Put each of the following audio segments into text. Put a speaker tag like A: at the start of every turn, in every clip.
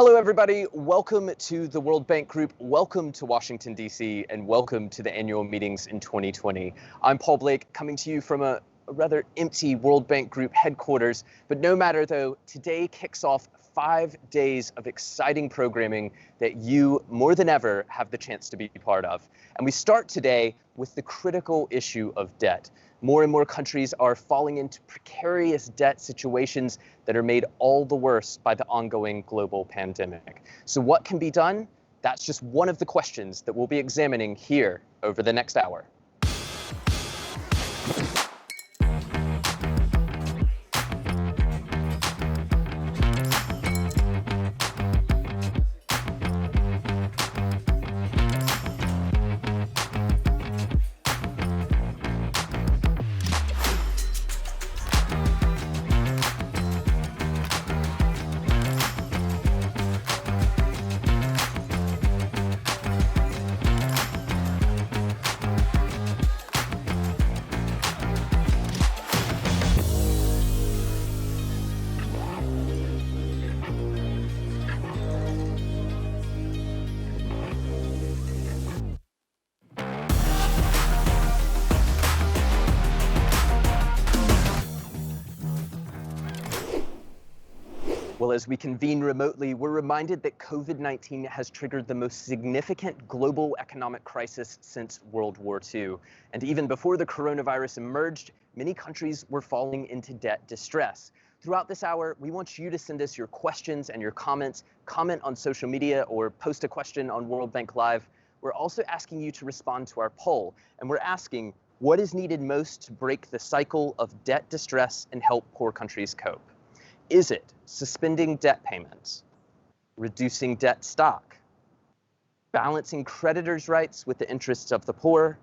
A: Hello, everybody. Welcome to the World Bank Group. Welcome to Washington, D.C., and welcome to the annual meetings in 2020. I'm Paul Blake, coming to you from a rather empty World Bank Group headquarters. But no matter, though, today kicks off 5 days of exciting programming that you, more than ever, have the chance to be part of. And we start today with the critical issue of debt. More and more countries are falling into precarious debt situations that are made all the worse by the ongoing global pandemic. So what can be done? That's just one of the questions that we'll be examining here over the next hour. Well, as we convene remotely, we're reminded that COVID-19 has triggered the most significant global economic crisis since World War II. And even before the coronavirus emerged, many countries were falling into debt distress. Throughout this hour, we want you to send us your questions and your comments, comment on social media, or post a question on World Bank Live. We're also asking you to respond to our poll, and we're asking, what is needed most to break the cycle of debt distress and help poor countries cope? Is it suspending debt payments, reducing debt stock, balancing creditors' rights with the interests of the poor,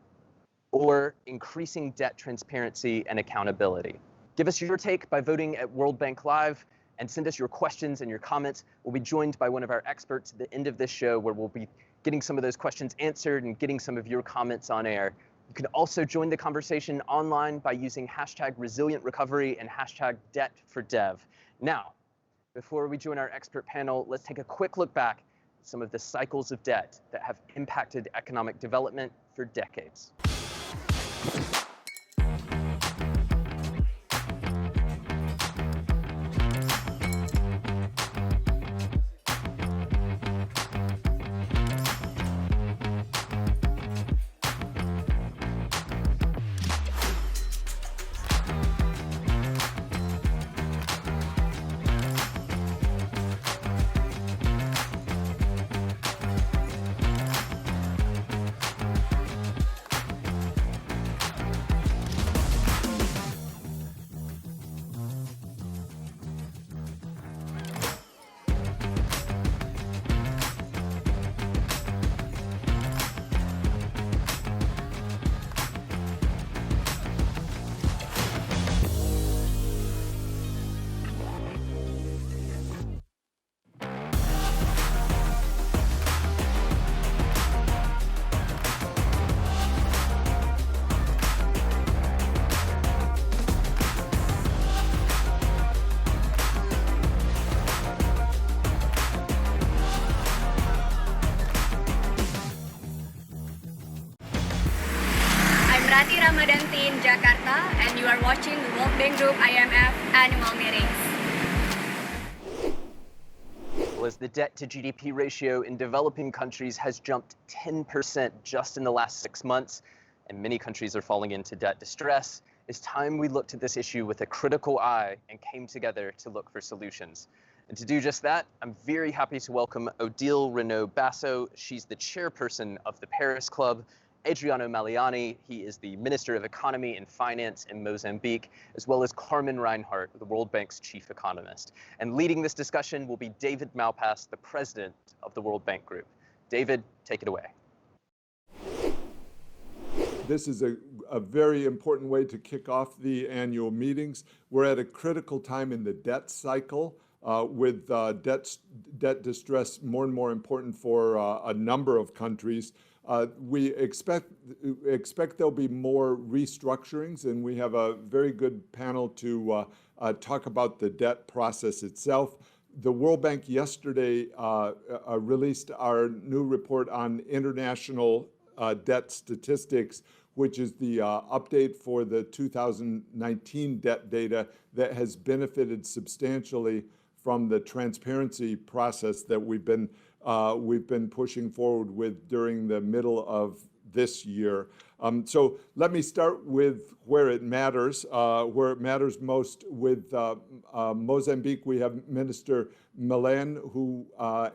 A: or increasing debt transparency and accountability? Give us your take by voting at World Bank Live and send us your questions and your comments. We'll be joined by one of our experts at the end of this show where we'll be getting some of those questions answered and getting some of your comments on air. You can also join the conversation online by using hashtag resilient recovery and hashtag debt for dev. Now, before we join our expert panel, let's take a quick look back at some of the cycles of debt that have impacted economic development for decades.
B: Jakarta, and you are watching the World Bank Group IMF annual meetings.
A: Well, as the debt to GDP ratio in developing countries has jumped 10% just in the last 6 months, and many countries are falling into debt distress, it's time we looked at this issue with a critical eye and came together to look for solutions. And to do just that, I'm very happy to welcome Odile Renaud-Basso. She's the chairperson of the Paris Club. Adriano Maliani, he is the Minister of Economy and Finance in Mozambique, as well as Carmen Reinhart, the World Bank's chief economist. And leading this discussion will be David Malpass, the president of the World Bank Group. David, take it away.
C: This is a very important way to kick off the annual meetings. We're at a critical time in the debt cycle. With debt distress more and more important for a number of countries. We expect there'll be more restructurings, and we have a very good panel to talk about the debt process itself. the World Bank yesterday released our new report on international debt statistics, which is the update for the 2019 debt data that has benefited substantially from the transparency process that we've been pushing forward with during the middle of this year. So let me start with where it matters most with Mozambique. We have Minister Milan, who,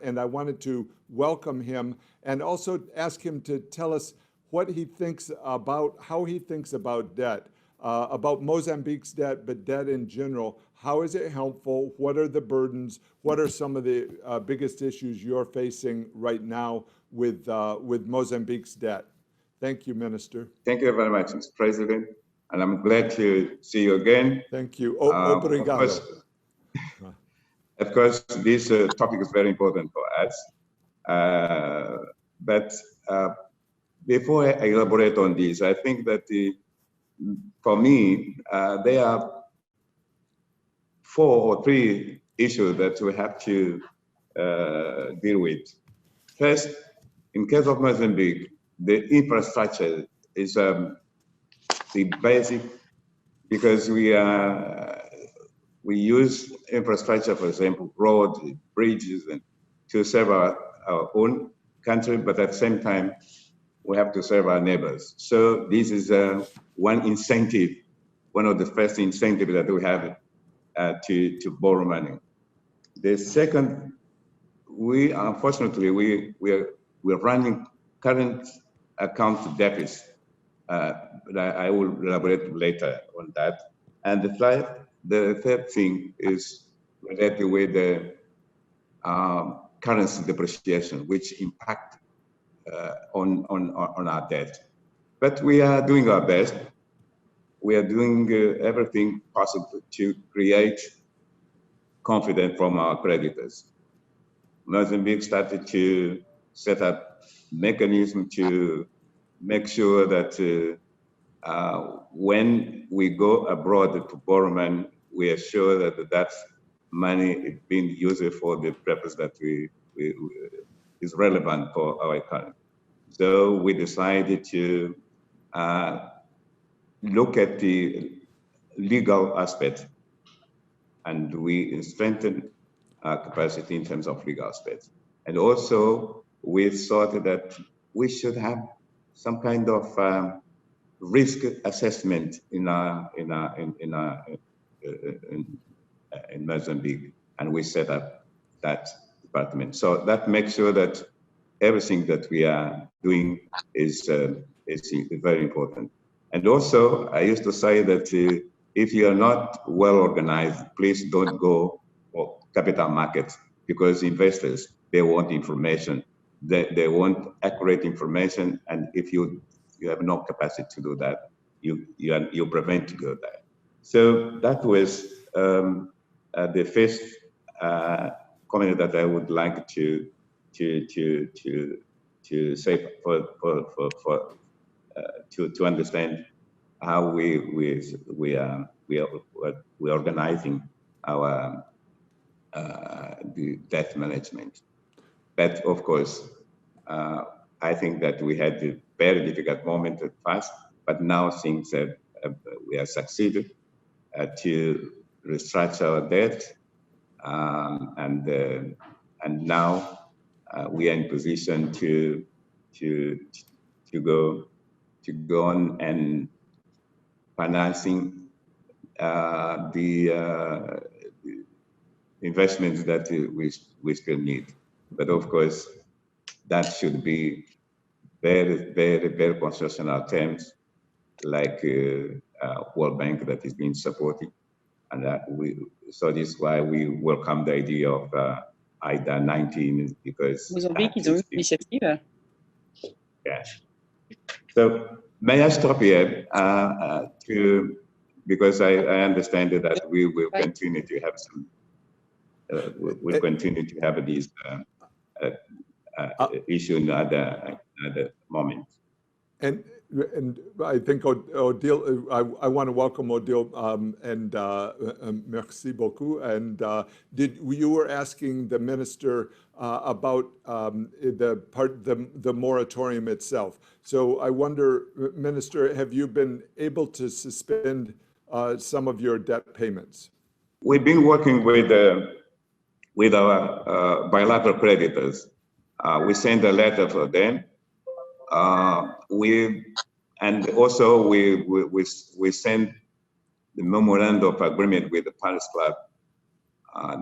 C: and I wanted to welcome him and also ask him to tell us what he thinks about, how he thinks about debt, about Mozambique's debt, but debt in general. How is it helpful? What are the burdens? What are some of the biggest issues you're facing right now with Mozambique's debt? Thank you, Minister.
D: Thank you very much, Mr. President. And I'm glad to see you again.
C: Thank you. Obrigado.
D: Of course, this topic is very important for us. But before I elaborate on this, I think that for me, there are 4 or 3 issues that we have to deal with. First, in case of Mozambique, the infrastructure is the basic, because we use infrastructure, for example, roads, bridges, and to serve our own country, but at the same time, we have to serve our neighbors. So this is one incentive, one of the first incentives that we have to borrow money. The second, unfortunately we're running current account deficit. But I will elaborate later on that. And the third thing is related with the currency depreciation, which impact on our debt. But we are doing our best. We are doing everything possible to create confidence from our creditors. Mozambique started to set up mechanism to make sure that when we go abroad to borrow money, we are sure that that money is being used for the purpose that is relevant for our economy. So we decided to look at the legal aspect, and we strengthened our capacity in terms of legal aspects. And also, we thought that we should have some kind of risk assessment in Mozambique, and we set up that department. So that makes sure that everything that we are doing is very important. And also, I used to say that if you are not well organized, please don't go for capital markets, because investors, they want information. They want accurate information, and if you have no capacity to do that, you prevent to go there. So that was the first comment that I would like to say to understand how we are organizing our the debt management. But of course, I think that we had a very difficult moment at first, but now things have we have succeeded to restructure our debt, and now we are in position to go on and financing the investments that we still need. But of course, that should be very, very, very constitutional terms, like World Bank that is being supported. And so this is why we welcome the idea of IDA 19, because
E: Mozambique, ils ont une initiative.
D: Yeah. So may I stop here because I understand that we will continue to have some. We'll continue to have these issue in other moments.
C: And And I think Odile, I want to welcome Odile and merci beaucoup. And you were asking the minister about the moratorium itself. So I wonder, Minister, have you been able to suspend some of your debt payments?
D: We've been working with our bilateral creditors. We sent a letter for them. And also we sent the memorandum of agreement with the Paris Club.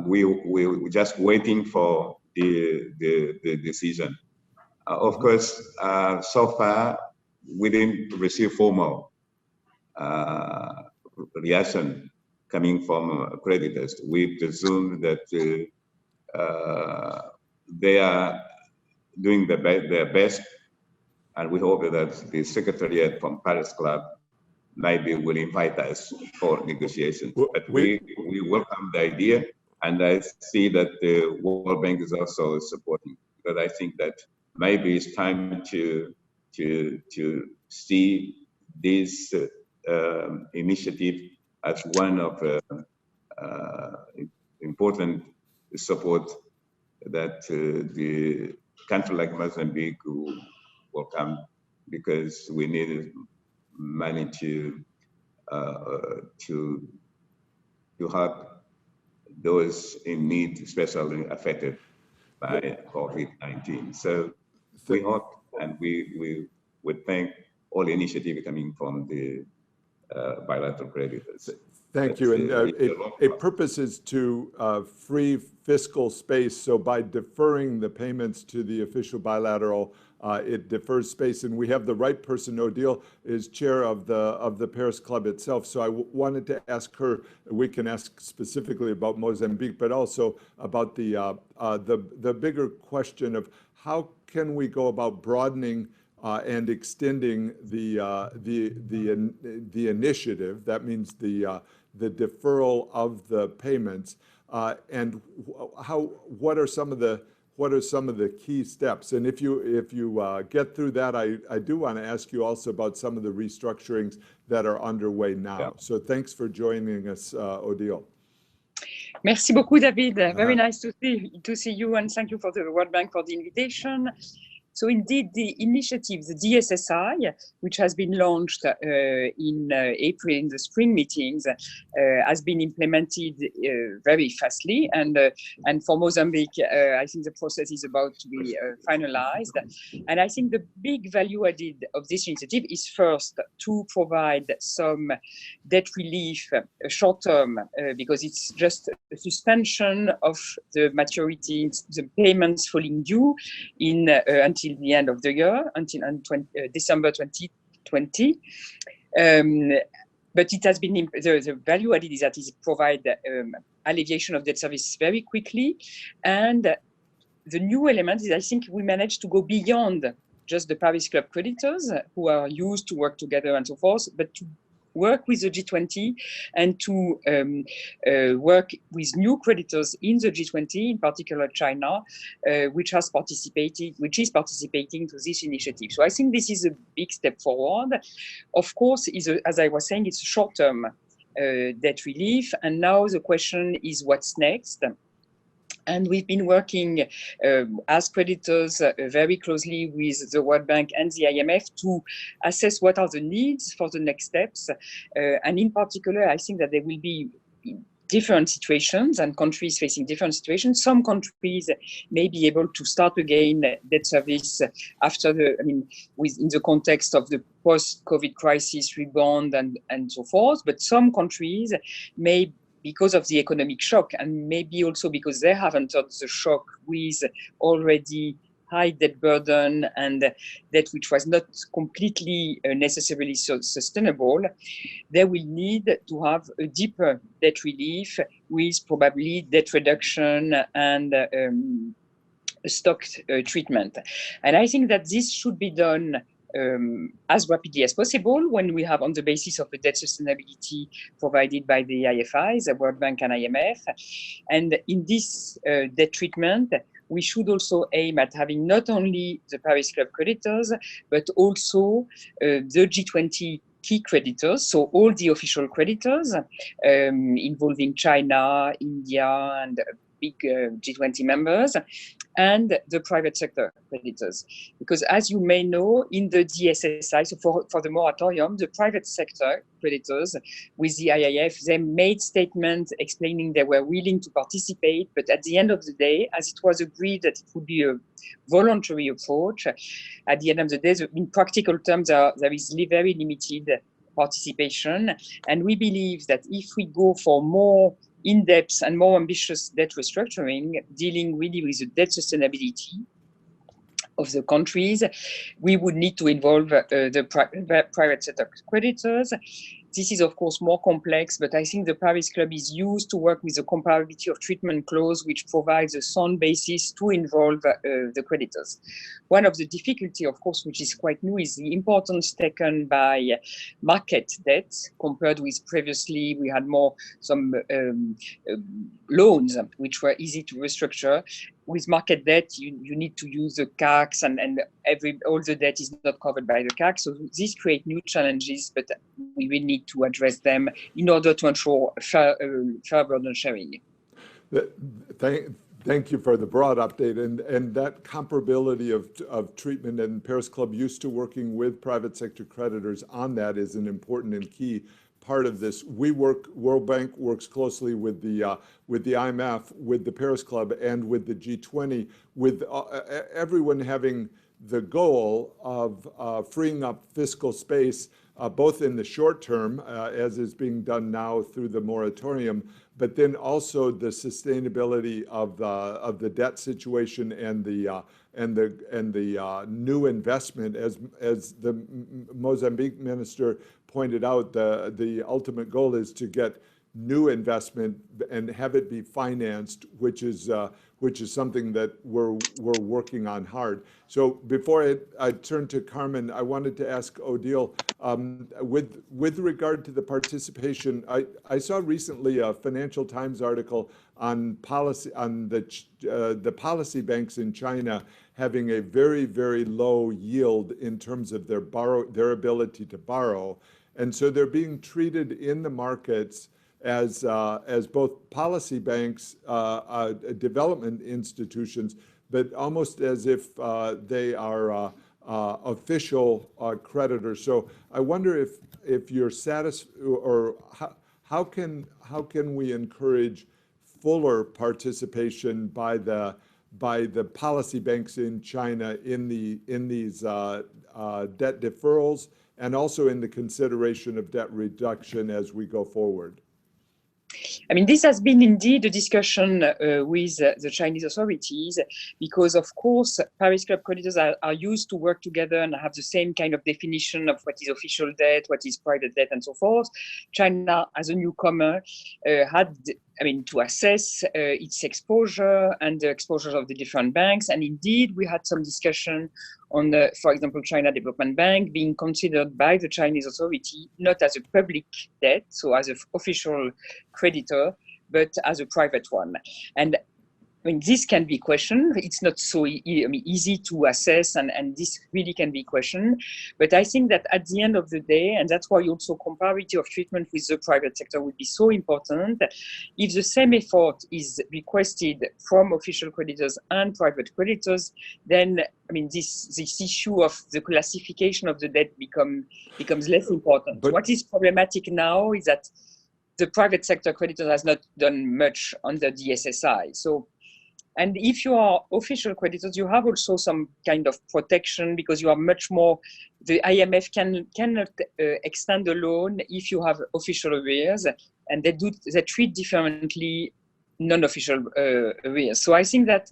D: We're just waiting for the decision. Of course, so far we didn't receive formal reaction coming from creditors. We presume that they are doing their best, and we hope that the Secretariat from Paris Club maybe will invite us for negotiations. But we welcome the idea, and I see that the World Bank is also supporting, because I think that maybe it's time to see this initiative as one of important support that the country like Mozambique will come, because we need money to help those in need, especially affected by COVID-19. So we hope, and we would thank all initiatives coming from the bilateral creditors.
C: Thank you. And a purpose is to free fiscal space. So by deferring the payments to the official bilateral, it defers space. And we have the right person. Odile is chair of the Paris Club itself. So I wanted to ask her. We can ask specifically about Mozambique, but also about the bigger question of how can we go about broadening and extending the initiative. That means the deferral of the payments, and what are some of the key steps? And if you get through that, I do want to ask you also about some of the restructurings that are underway now. Yeah. So thanks for joining us, Odile.
E: Merci beaucoup, David. Very nice to see you, and thank you for the World Bank for the invitation. So indeed, the initiative, the DSSI, which has been launched in April in the spring meetings, has been implemented very fastly. And for Mozambique, I think the process is about to be finalized. And I think the big value added of this initiative is first to provide some debt relief short term, because it's just a suspension of the maturity, the payments falling due in until the end of the year, until December 2020. But it has been, the value added is that it provides alleviation of debt service very quickly. And the new element is, I think we managed to go beyond just the Paris Club creditors who are used to work together and so forth, but to work with the G20 and to work with new creditors in the G20, in particular China, which is participating to this initiative. So I think this is a big step forward. Of course, as I was saying, it's a short-term debt relief, and now the question is what's next. And we've been working as creditors very closely with the World Bank and the IMF to assess what are the needs for the next steps. And in particular, I think that there will be different situations and countries facing different situations. Some countries may be able to start again debt service after in the context of the post-COVID crisis rebound and so forth. But some countries may, because of the economic shock, and maybe also because they have entered the shock with already high debt burden and debt which was not completely necessarily sustainable, they will need to have a deeper debt relief with probably debt reduction and stock treatment. And I think that this should be done as rapidly as possible when we have on the basis of the debt sustainability provided by the IFIs, the World Bank and IMF. And in this debt treatment, we should also aim at having not only the Paris Club creditors, but also the G20 key creditors, so all the official creditors involving China, India, and big G20 members, and the private sector creditors. Because as you may know, in the DSSI, so for the moratorium, the private sector creditors with the IIF, they made statements explaining they were willing to participate, but at the end of the day, as it was agreed that it would be a voluntary approach, at the end of the day, in practical terms, there is very limited participation. And we believe that if we go for more in-depth and more ambitious debt restructuring, dealing really with the debt sustainability of the countries, we would need to involve the private sector creditors. This is, of course, more complex, but I think the Paris Club is used to work with the comparability of treatment clause, which provides a sound basis to involve the creditors. One of the difficulty, of course, which is quite new, is the importance taken by market debt compared with previously we had more some loans which were easy to restructure. With market debt, you need to use the CACs, and all the debt is not covered by the CAC. So these create new challenges, but we will need to address them in order to ensure fair burden sharing.
C: Thank you for the broad update, and that comparability of treatment, and Paris Club used to working with private sector creditors on that is an important and key part of this. World Bank works closely with the IMF, with the Paris Club, and with the G20, with everyone having the goal of freeing up fiscal space, both in the short term, as is being done now through the moratorium, but then also the sustainability of the debt situation and the new investment. As the Mozambique minister pointed out, the ultimate goal is to get new investment and have it be financed, which is something that we're working on hard. So before I turn to Carmen, I wanted to ask Odile, with regard to the participation, I saw recently a Financial Times article on policy, on the policy banks in China having a very, very low yield in terms of their ability to borrow. And so they're being treated in the markets as both policy banks, development institutions, but almost as if they are official creditors. So I wonder if you're satisfied, or how can we encourage fuller participation by the policy banks in China in these debt deferrals, and also in the consideration of debt reduction as we go forward?
E: I mean, this has been indeed a discussion with the Chinese authorities, because, of course, Paris Club creditors are used to work together and have the same kind of definition of what is official debt, what is private debt, and so forth. China, as a newcomer, had to assess its exposure and the exposures of the different banks. And indeed, we had some discussion on, for example, China Development Bank being considered by the Chinese authority not as a public debt, so as an official creditor, but as a private one. And I mean, this can be questioned. It's not so easy to assess, and this really can be questioned. But I think that at the end of the day, and that's why also comparability of treatment with the private sector would be so important, if the same effort is requested from official creditors and private creditors, then I mean, this issue of the classification of the debt becomes less important. But what is problematic now is that the private sector creditor has not done much on the DSSI. So, and if you are official creditors, you have also some kind of protection, because you are much more, the IMF cannot extend a loan if you have official arrears, and they treat differently non-official arrears. So I think that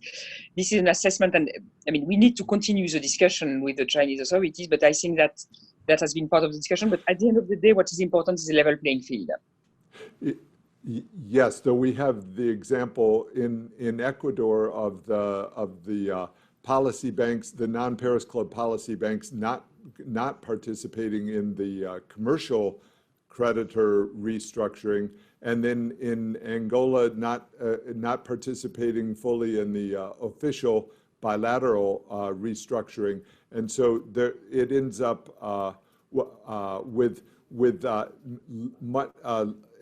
E: this is an assessment, and I mean, we need to continue the discussion with the Chinese authorities, but I think that has been part of the discussion. But at the end of the day, what is important is a level playing field.
C: Yes, though we have the example in Ecuador of the policy banks, the non-Paris Club policy banks, not participating in the commercial creditor restructuring, and then in Angola, not participating fully in the official bilateral restructuring, and so there, it ends up with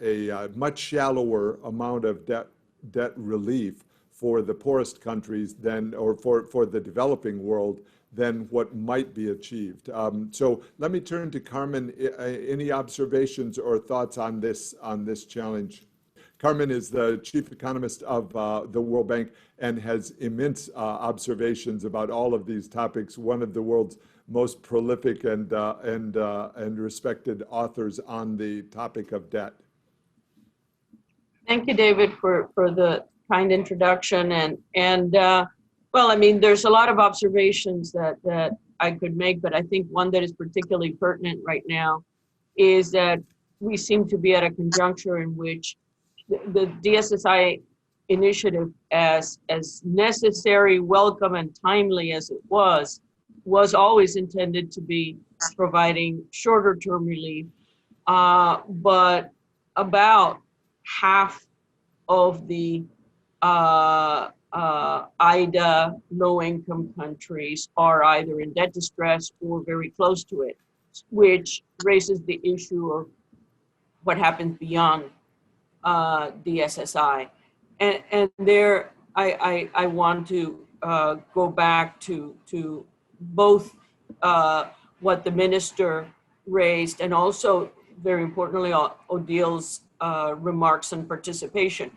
C: a much shallower amount of debt relief for the poorest countries than, or for the developing world, than what might be achieved. So let me turn to Carmen. Any observations or thoughts on this challenge? Carmen is the chief economist of the World Bank and has immense observations about all of these topics. One of the world's most prolific and respected authors on the topic of debt.
F: Thank you, David, for the kind introduction. And well, I mean, there's a lot of observations that I could make, but I think one that is particularly pertinent right now is that we seem to be at a conjuncture in which the DSSI initiative, as necessary, welcome, and timely as it was always intended to be providing shorter term relief, but about half of the IDA low-income countries are either in debt distress or very close to it, which raises the issue of what happens beyond DSSI. And there, I want to go back to both what the minister raised and also, very importantly, Odil's remarks on participation.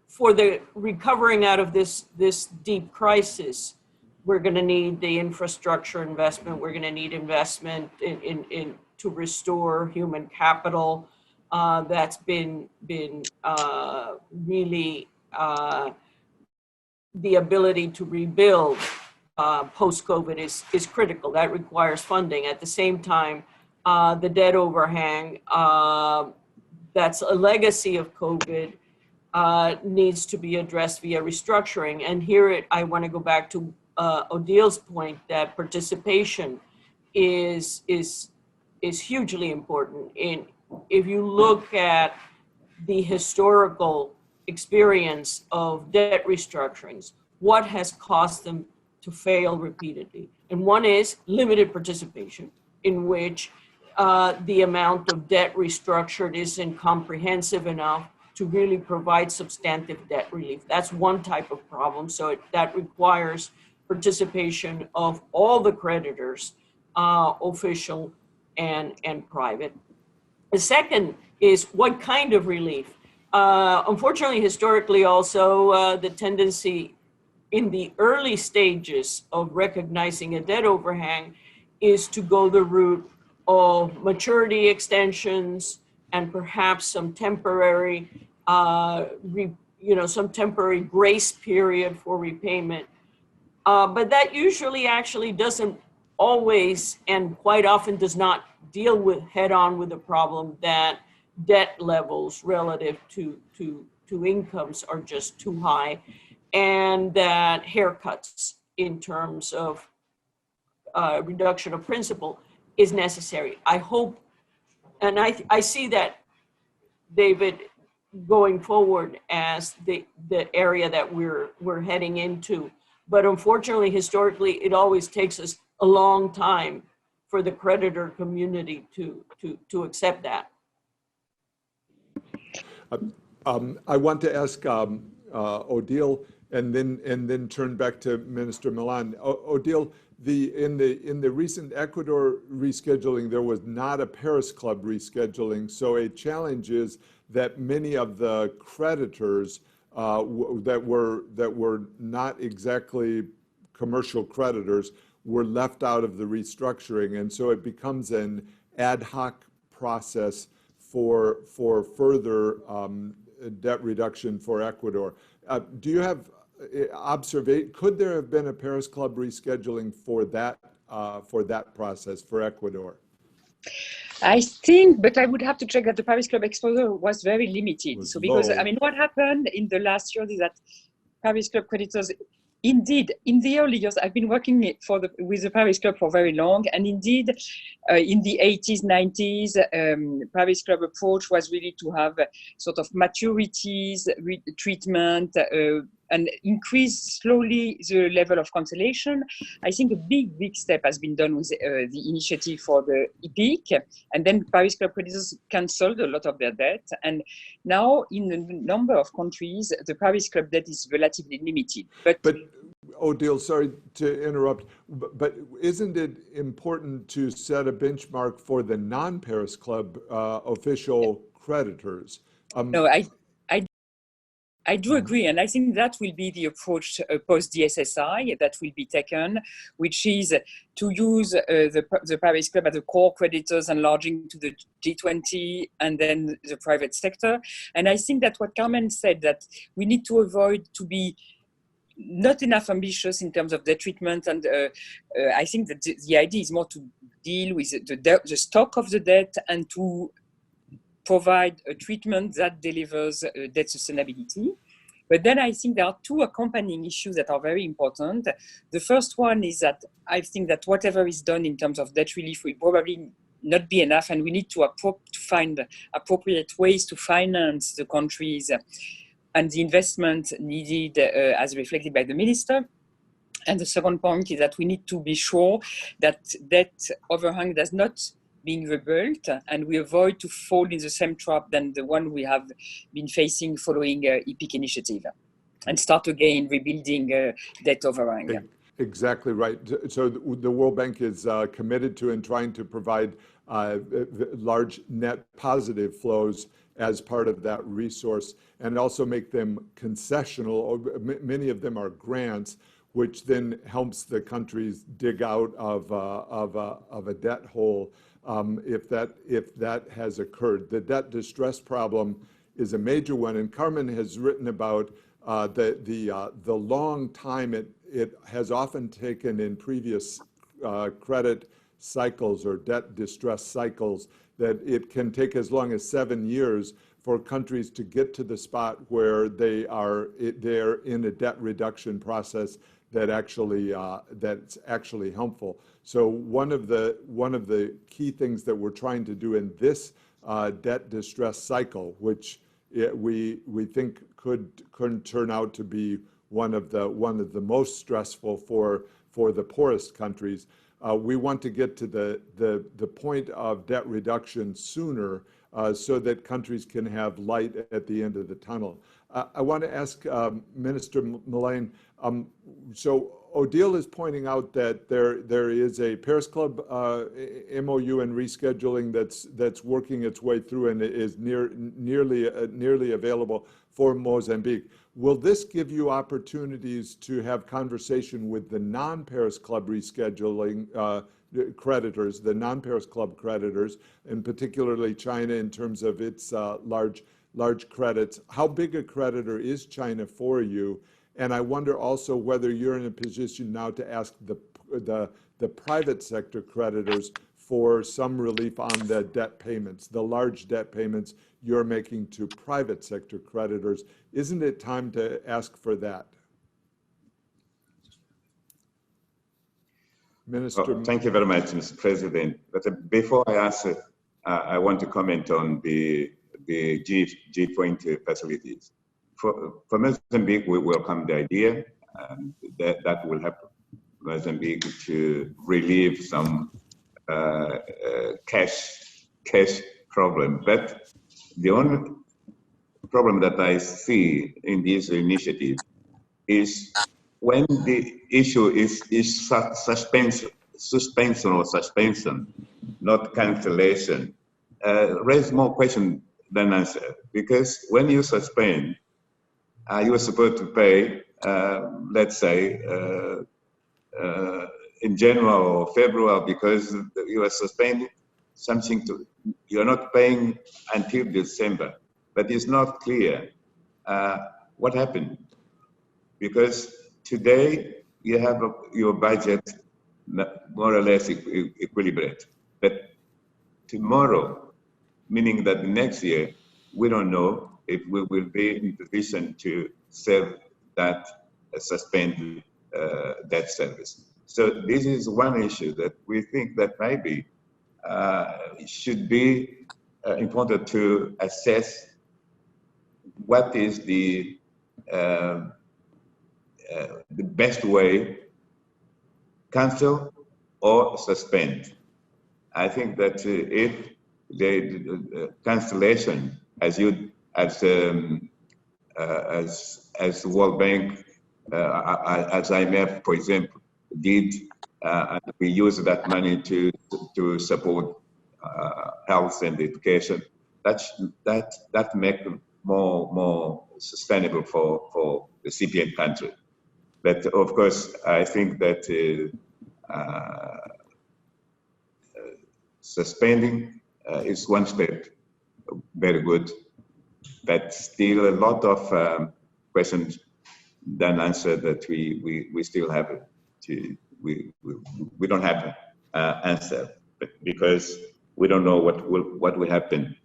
F: For the recovering out of this deep crisis, we're going to need the infrastructure investment. We're going to need investment in to restore human capital. That's been really the ability to rebuild post-COVID is critical. That requires funding. At the same time, the debt overhang, that's a legacy of COVID, needs to be addressed via restructuring. And here I want to go back to Odil's point that participation is hugely important. If you look at the historical experience of debt restructurings, what has caused them to fail repeatedly? And one is limited participation, in which the amount of debt restructured isn't comprehensive enough to really provide substantive debt relief. That's one type of problem. So that requires participation of all the creditors, official and private. The second is what kind of relief? Unfortunately, historically also, the tendency in the early stages of recognizing a debt overhang is to go the route of maturity extensions and perhaps some temporary, some temporary grace period for repayment. But that usually actually doesn't always and quite often does not deal with head-on with the problem that debt levels relative to incomes are just too high, and that haircuts in terms of reduction of principal is necessary. I hope, and I see that, David, going forward as the area that we're heading into. But unfortunately, historically, it always takes us a long time for the creditor community to accept that.
C: I want to ask Odile and then turn back to Minister Milan. Odile, in the recent Ecuador rescheduling, there was not a Paris Club rescheduling. So a challenge is that many of the creditors that were not exactly commercial creditors were left out of the restructuring, and so it becomes an ad hoc process for further debt reduction for Ecuador. Do you have could there have been a Paris Club rescheduling for that process for Ecuador?
E: I think, but I would have to check that the Paris Club exposure was very limited. So because,
C: low.
E: I mean, what happened in the last year is that Paris Club creditors Indeed, in the early years, I've been working with the Paris Club for very long, and indeed, in the 80s, 90s, Paris Club approach was really to have sort of maturities, treatment, and increase slowly the level of cancellation. I think a big step has been done with the initiative for the EPIC, and then Paris Club creditors cancelled a lot of their debt, and now in a number of countries, the Paris Club debt is relatively limited. But
C: Odile, sorry to interrupt, but isn't it important to set a benchmark for the non-Paris Club official creditors?
E: No, I do agree, and I think that will be the approach post DSSI that will be taken, which is to use the Paris Club as the core creditors, enlarging to the G20 and then the private sector. And I think that what Carmen said, that we need to avoid to be not enough ambitious in terms of debt treatment, and I think that the idea is more to deal with the stock of the debt and to provide a treatment that delivers debt sustainability. But then I think there are two accompanying issues that are very important. The first one is that I think that whatever is done in terms of debt relief will probably not be enough, and we need to find appropriate ways to finance the countries and the investment needed as reflected by the minister. And the second point is that we need to be sure that debt overhang does not being rebuilt, and we avoid to fall in the same trap than the one we have been facing following EPIC initiative, and start again rebuilding debt overhang.
C: Exactly right. So the World Bank is committed to and trying to provide large net positive flows as part of that resource, and also make them concessional. Many of them are grants, which then helps the countries dig out of a debt hole if that has occurred. The debt distress problem is a major one, and Carmen has written about the long time it has often taken in previous credit cycles or debt distress cycles, that it can take as long as 7 years for countries to get to the spot where they're in a debt reduction process that that's actually helpful. So one of the key things that we're trying to do in this debt distress cycle, which we think could turn out to be one of the most stressful for the poorest countries, we want to get to the point of debt reduction sooner, so that countries can have light at the end of the tunnel. I want to ask Minister Mullane, so Odile is pointing out that there is a Paris Club MOU and rescheduling that's working its way through and is nearly available for Mozambique. Will this give you opportunities to have conversation with the non-Paris Club rescheduling creditors, the non-Paris Club creditors, and particularly China in terms of its large credits? How big a creditor is China for you? And I wonder also whether you're in a position now to ask the private sector creditors for some relief on the debt payments, the large debt payments you're making to private sector creditors. Isn't it time to ask for that? Minister.
D: Thank you very much, Mr. President. But before I answer, I want to comment on the G20 facilities. For Mozambique, we welcome the idea that will help Mozambique to relieve some cash problem. But the only problem that I see in this initiative is when the issue is suspension, not cancellation, raise more question than answer. Because when you suspend, you are supposed to pay, let's say, in January or February, because you are suspending something you're not paying until December. But it's not clear what happened. Because today you have your budget more or less equilibrated. But tomorrow, meaning that next year, we don't know if we will be in position to serve that suspended debt service. So this is one issue that we think that maybe should be important to assess what is the best way, cancel or suspend. I think that if the cancellation, as World Bank, as IMF, for example, did, and we use that money to support health and education, that make them more sustainable for the recipient country. But of course, I think that suspending is one step, very good, but still a lot of questions then answered that we still have we don't have answer, but because we don't know what will happen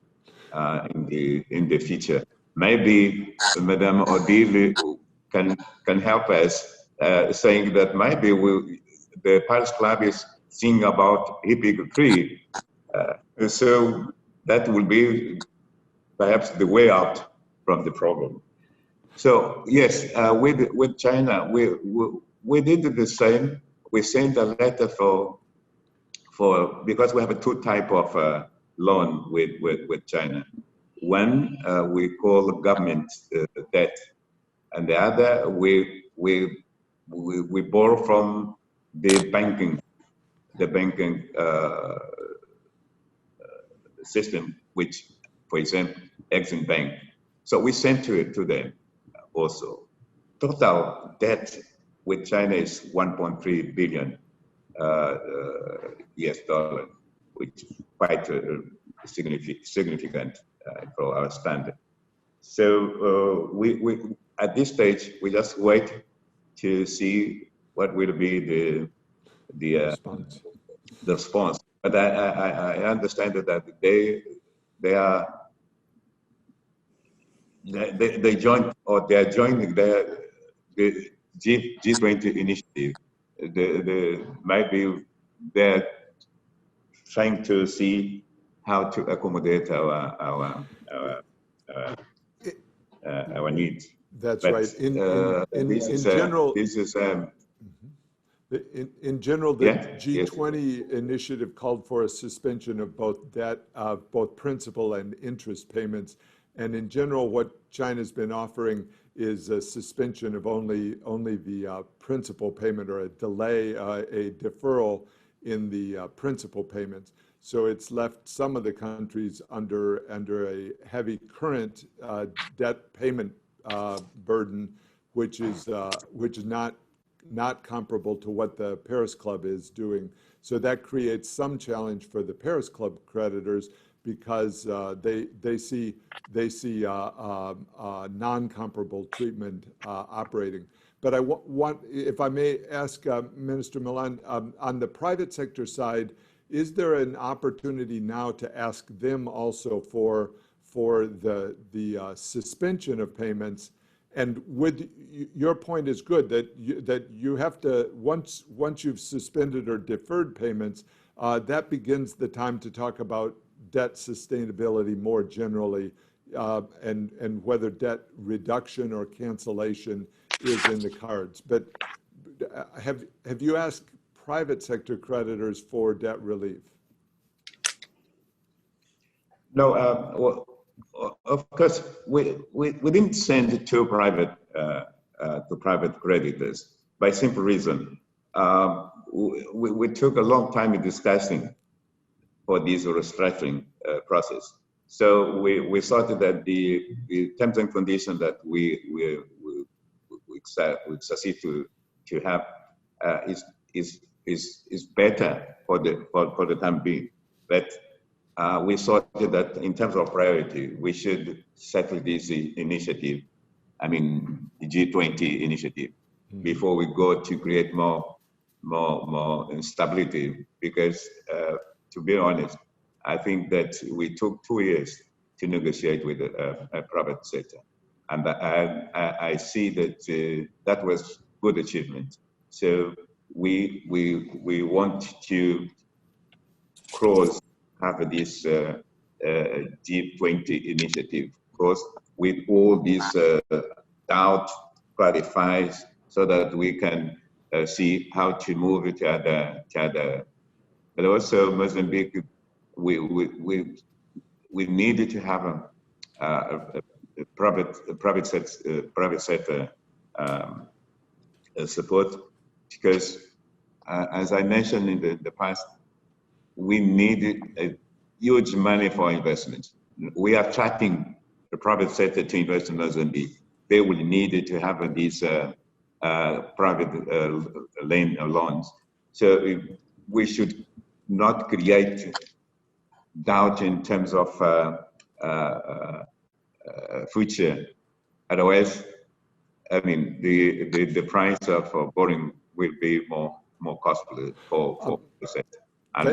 D: in the future. Maybe Madame Odile can help us, saying that maybe the Paris Club is thinking about HIPIC 3, so that will be perhaps the way out from the problem. So yes, with China, we did the same. We sent a letter because we have a two type of loan with China. One we call government debt, and the other we borrow from the banking system, which, for example, Exim Bank. So we sent to them also. Total debt with China is 1.3 billion US dollar, which is quite significant for our standard. So we at this stage we just wait to see what will be the response. But I understand that they are joining the G20 initiative. They might be they're trying to see how to accommodate our needs.
C: That's
D: but,
C: right. In general, the G20 initiative called for a suspension of both debt, both principal and interest payments. And in general, what China's been offering is a suspension of only the principal payment, or a delay, a deferral in the principal payments. So it's left some of the countries under a heavy current debt payment burden, which is not comparable to what the Paris Club is doing. So that creates some challenge for the Paris Club creditors, because they see non-comparable treatment operating. But I want, if I may ask Minister Milan, on the private sector side, is there an opportunity now to ask them also for the suspension of payments? And with your point is good that you have to, once you've suspended or deferred payments, that begins the time to talk about debt sustainability more generally, and whether debt reduction or cancellation is in the cards. But have you asked private sector creditors for debt relief?
D: No, well, of course, we didn't send it to private creditors by simple reason. We took a long time in discussing for this restructuring process. So we thought that the terms and conditions that we succeed to have is better for the time being. But we thought that in terms of priority, we should settle this initiative, I mean, the G20 initiative, before we go to create more instability. Because to be honest, I think that we took 2 years to negotiate with a private sector. And I see that that was good achievement. So we want to have this G20 initiative, cross with all these doubt clarifies, so that we can see how to move it to other. But also Mozambique, we needed to have a private sector support, because as I mentioned in the past, we needed a huge money for investment. We are attracting the private sector to invest in Mozambique. They will need to have these private loans. So we should not create doubt in terms of future. Otherwise, I mean, the price of borrowing will be more costly for the sector. And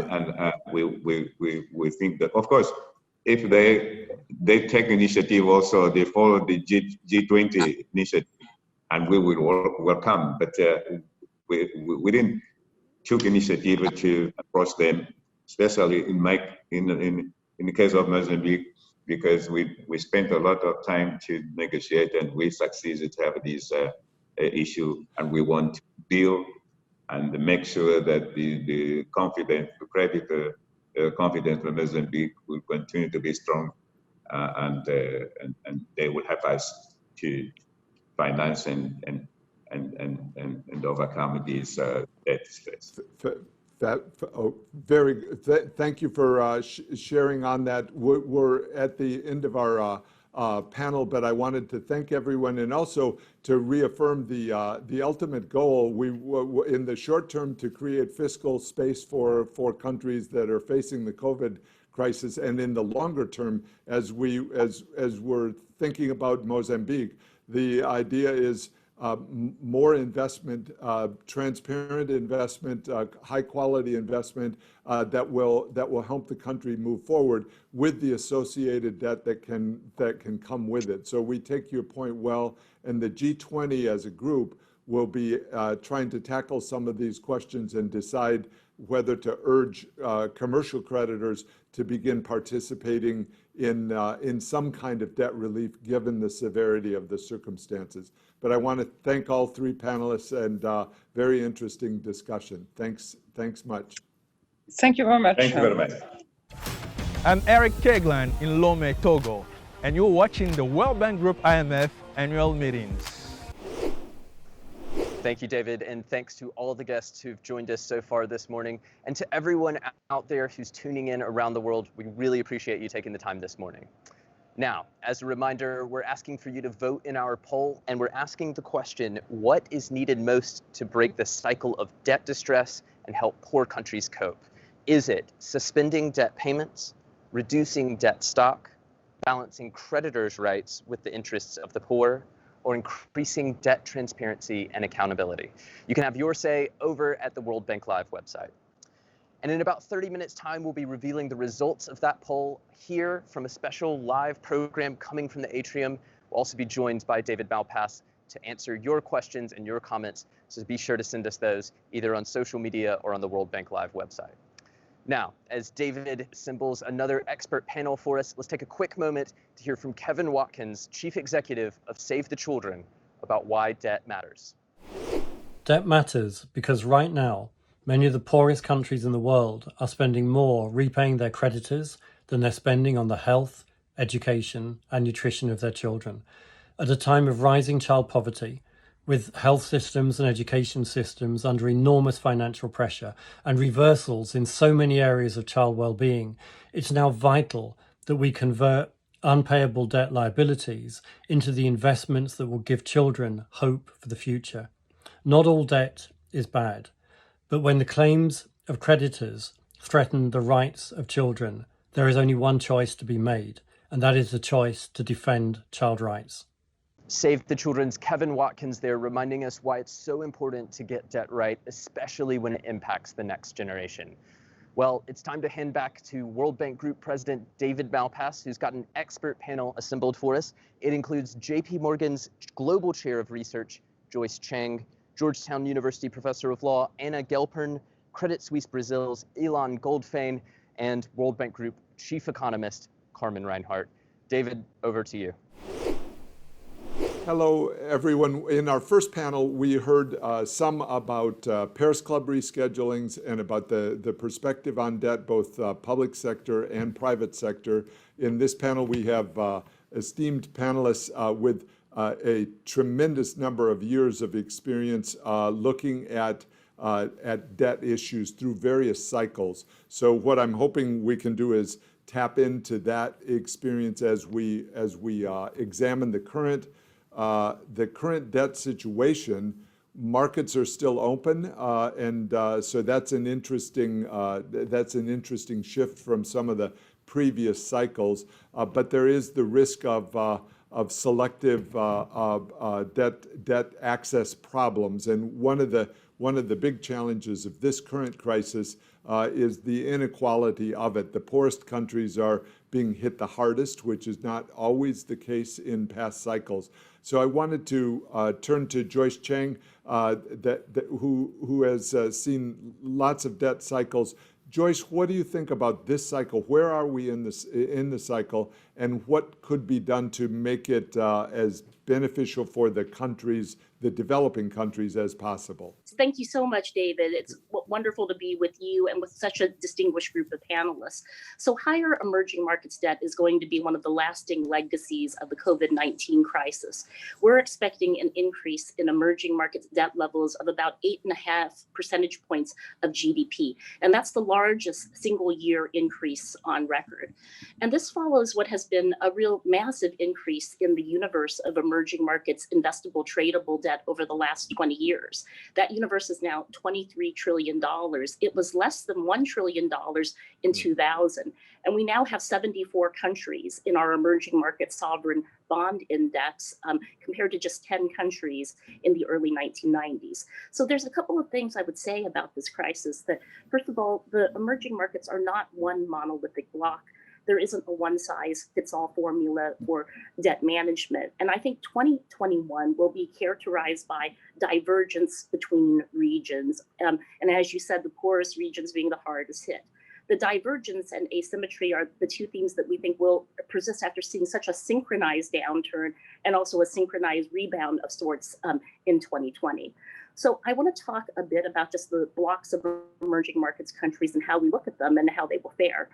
D: we think that, of course, if they take initiative also, they follow the G20 initiative, and we will welcome. But we didn't took initiative to approach them, especially in the case of Mozambique, because we spent a lot of time to negotiate, and we succeeded to have this issue, and we want to deal and make sure that the credit confidence for Mozambique will continue to be strong, and they will help us to finance and overcome these debt stress.
C: Very good. Thank you for sharing on that. We're at the end of our panel, but I wanted to thank everyone, and also to reaffirm the ultimate goal. We in the short term to create fiscal space for countries that are facing the COVID crisis, and in the longer term, as we're thinking about Mozambique, the idea is more investment, transparent investment, high quality investment that will help the country move forward with the associated debt that can come with it. So we take your point well, and the G20 as a group will be trying to tackle some of these questions and decide whether to urge commercial creditors to begin participating in some kind of debt relief given the severity of the circumstances. But I want to thank all three panelists, and very interesting discussion. Thanks much.
E: Thank you very much.
D: Thank you very much.
G: I'm Eric Keglan in Lome, Togo, and you're watching the World Bank Group IMF annual meetings.
A: Thank you, David, and thanks to all the guests who've joined us so far this morning, and to everyone out there who's tuning in around the world. We really appreciate you taking the time this morning. Now, as a reminder, we're asking for you to vote in our poll, and we're asking the question, what is needed most to break the cycle of debt distress and help poor countries cope? Is it suspending debt payments, reducing debt stock, balancing creditors' rights with the interests of the poor, or increasing debt transparency and accountability? You can have your say over at the World Bank Live website. And in about 30 minutes time, we'll be revealing the results of that poll here from a special live program coming from the atrium. We'll also be joined by David Malpass to answer your questions and your comments. So be sure to send us those either on social media or on the World Bank Live website. Now, as David assembles another expert panel for us, let's take a quick moment to hear from Kevin Watkins, Chief Executive of Save the Children, about why debt matters.
H: Debt matters because right now, many of the poorest countries in the world are spending more repaying their creditors than they're spending on the health, education, and nutrition of their children. At a time of rising child poverty, with health systems and education systems under enormous financial pressure and reversals in so many areas of child well-being, it's now vital that we convert unpayable debt liabilities into the investments that will give children hope for the future. Not all debt is bad, but when the claims of creditors threaten the rights of children, there is only one choice to be made, and that is the choice to defend child rights.
A: Save the Children's Kevin Watkins there, reminding us why it's so important to get debt right, especially when it impacts the next generation. Well, it's time to hand back to World Bank Group President David Malpass, who's got an expert panel assembled for us. It includes JP Morgan's Global Chair of Research, Joyce Chang, Georgetown University Professor of Law Anna Gelpern, Credit Suisse Brazil's Ilan Goldfein, and World Bank Group Chief Economist Carmen Reinhart. David, over to you.
C: Hello, everyone. In our first panel, we heard some about Paris Club reschedulings and about the perspective on debt, both public sector and private sector. In this panel, we have esteemed panelists with a tremendous number of years of experience looking at debt issues through various cycles. So what I'm hoping we can do is tap into that experience as we examine the current debt situation. Markets are still open, and so that's an interesting shift from some of the previous cycles. But there is the risk of selective debt access problems, and one of the big challenges of this current crisis is the inequality of it. The poorest countries are being hit the hardest, which is not always the case in past cycles. So I wanted to turn to Joyce Chang, who has seen lots of debt cycles. Joyce, what do you think about this cycle? Where are we in the cycle, and what could be done to make it as beneficial for the developing countries as possible?
I: Thank you so much, David. It's wonderful to be with you and with such a distinguished group of panelists. So higher emerging markets debt is going to be one of the lasting legacies of the COVID-19 crisis. We're expecting an increase in emerging markets debt levels of about 8.5 percentage points of GDP. And that's the largest single year increase on record. And this follows what has been a real massive increase in the universe of emerging markets investable tradable debt over the last 20 years. That universe is now $23 trillion. It was less than $1 trillion in 2000. And we now have 74 countries in our emerging market sovereign bond index compared to just 10 countries in the early 1990s. So there's a couple of things I would say about this crisis. That first of all, the emerging markets are not one monolithic block. There isn't a one-size-fits-all formula for debt management. And I think 2021 will be characterized by divergence between regions. And as you said, the poorest regions being the hardest hit. The divergence and asymmetry are the two themes that we think will persist after seeing such a synchronized downturn and also a synchronized rebound of sorts in 2020. So I want to talk a bit about just the blocks of emerging markets countries and how we look at them and how they will fare.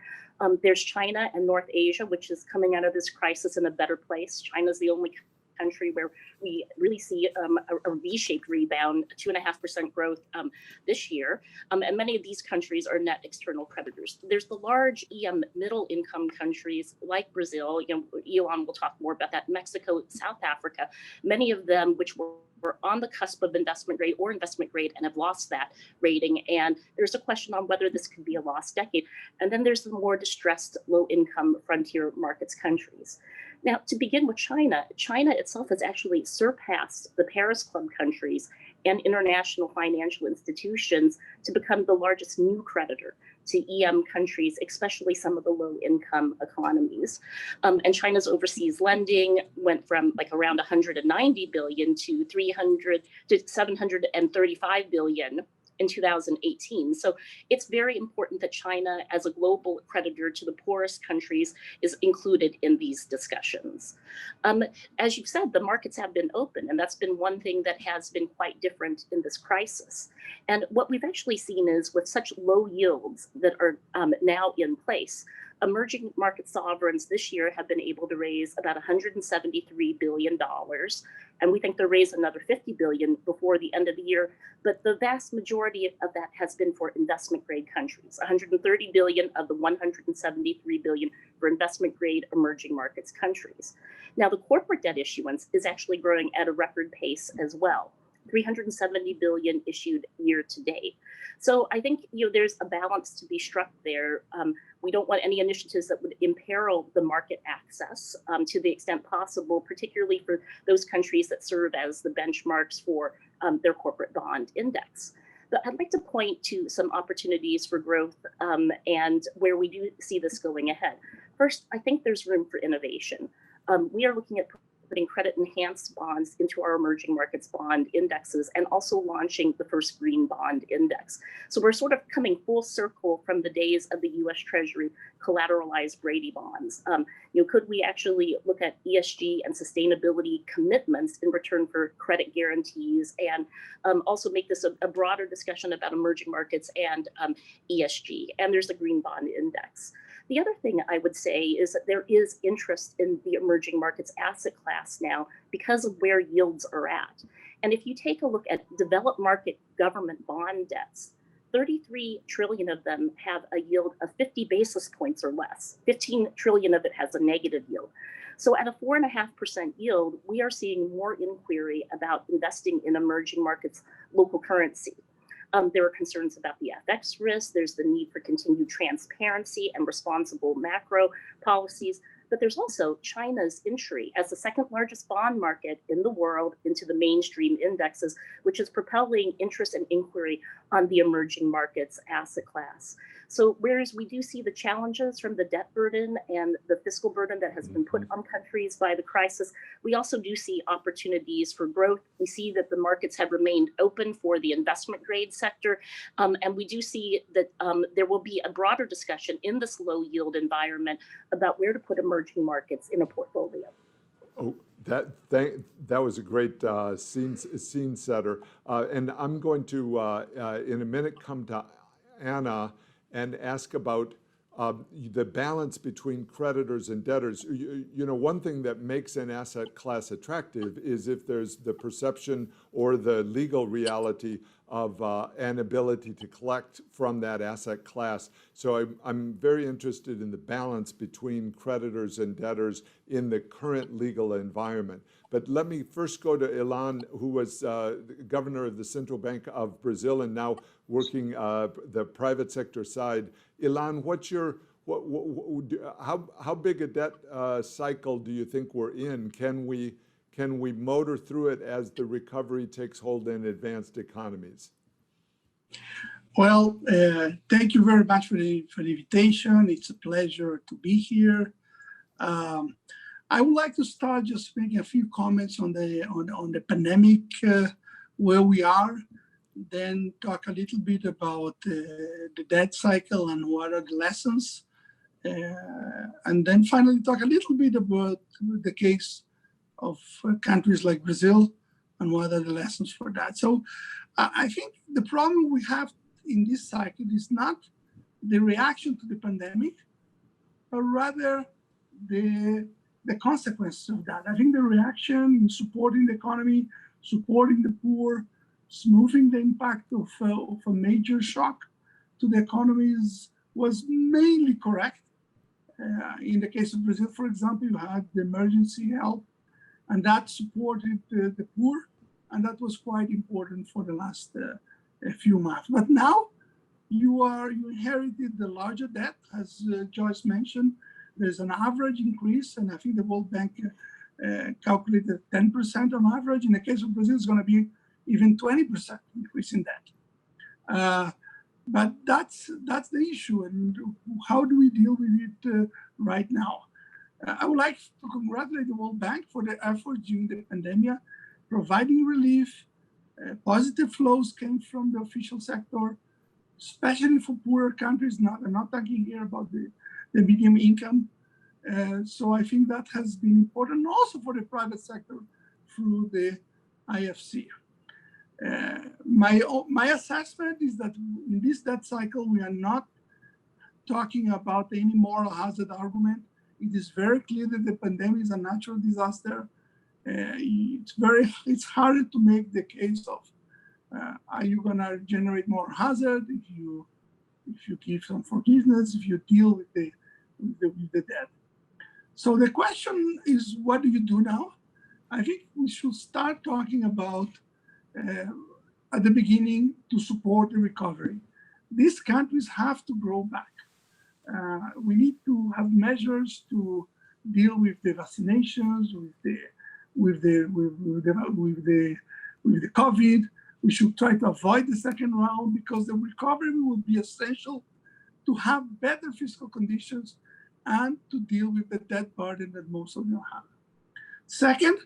I: There's China and North Asia, which is coming out of this crisis in a better place. China's the only country where we really see a V-shaped rebound, 2.5% growth this year. And many of these countries are net external creditors. There's the large EM middle income countries like Brazil, Elon will talk more about that, Mexico, South Africa, many of them which were on the cusp of investment grade or investment grade and have lost that rating. And there's a question on whether this could be a lost decade. And then there's the more distressed low income frontier markets countries. Now, to begin with China, China itself has actually surpassed the Paris Club countries and international financial institutions to become the largest new creditor to EM countries, especially some of the low-income economies. And China's overseas lending went from like around 190 billion to 735 billion in 2018. So it's very important that China, as a global creditor to the poorest countries, is included in these discussions. As you've said, the markets have been open, and that's been one thing that has been quite different in this crisis. And what we've actually seen is with such low yields that are now in place, emerging market sovereigns this year have been able to raise about $173 billion. And we think they'll raise another $50 billion before the end of the year. But the vast majority of that has been for investment grade countries, 130 billion of the 173 billion for investment grade emerging markets countries. Now, the corporate debt issuance is actually growing at a record pace as well. 370 billion issued year to date. So I think there's a balance to be struck there. We don't want any initiatives that would imperil the market access to the extent possible, particularly for those countries that serve as the benchmarks for their corporate bond index. But I'd like to point to some opportunities for growth and where we do see this going ahead. First, I think there's room for innovation. We are looking at putting credit enhanced bonds into our emerging markets bond indexes and also launching the first green bond index. So we're sort of coming full circle from the days of the US Treasury collateralized Brady bonds. Could we actually look at ESG and sustainability commitments in return for credit guarantees, and also make this a broader discussion about emerging markets and ESG? And there's the green bond index. The other thing I would say is that there is interest in the emerging markets asset class now because of where yields are at. And if you take a look at developed market government bond debts, 33 trillion of them have a yield of 50 basis points or less. 15 trillion of it has a negative yield. So at a 4.5% yield, we are seeing more inquiry about investing in emerging markets local currency. There are concerns about the FX risk. There's the need for continued transparency and responsible macro policies. But there's also China's entry as the second largest bond market in the world into the mainstream indexes, which is propelling interest and inquiry on the emerging markets asset class. So whereas we do see the challenges from the debt burden and the fiscal burden that has been put on countries by the crisis, we also do see opportunities for growth. We see that the markets have remained open for the investment grade sector. And we do see that there will be a broader discussion in this low yield environment about where to put emerging markets in a portfolio.
C: Oh, that was a great scene setter. And I'm going to, in a minute, come to Anna and ask about the balance between creditors and debtors. One thing that makes an asset class attractive is if there's the perception or the legal reality of an ability to collect from that asset class. So I'm very interested in the balance between creditors and debtors in the current legal environment. But let me first go to Ilan, who was governor of the Central Bank of Brazil and now working the private sector side. Ilan, how big a debt cycle do you think we're in? Can we motor through it as the recovery takes hold in advanced economies?
J: Well, thank you very much for the invitation. It's a pleasure to be here. I would like to start just making a few comments on the pandemic, where we are, then talk a little bit about the debt cycle and what are the lessons, and then finally talk a little bit about the case of countries like Brazil and what are the lessons for that. So I think the problem we have in this cycle is not the reaction to the pandemic, but rather the consequences of that. I think the reaction in supporting the economy, supporting the poor, smoothing the impact of a major shock to the economies was mainly correct. In the case of Brazil, for example, you had the emergency help, and that supported the poor, and that was quite important for the last few months. But now you inherited the larger debt, as Joyce mentioned. There's an average increase, and I think the World Bank calculated 10% on average. In the case of Brazil, it's going to be even 20% increase in debt. But that's the issue, and how do we deal with it right now? I would like to congratulate the World Bank for their efforts during the pandemic, providing relief. Positive flows came from the official sector, especially for poorer countries. I'm not talking here about the medium income. So I think that has been important also for the private sector through the IFC. My assessment is that in this debt cycle, we are not talking about any moral hazard argument. It is very clear that the pandemic is a natural disaster. It's harder to make the case of are you going to generate more hazard if you give some forgiveness, if you deal with the debt. So the question is, what do you do now? I think we should start talking about at the beginning to support the recovery. These countries have to grow back. We need to have measures to deal with the vaccinations, with the COVID. We should try to avoid the second round because the recovery will be essential to have better fiscal conditions and to deal with the debt burden that most of them have. Second,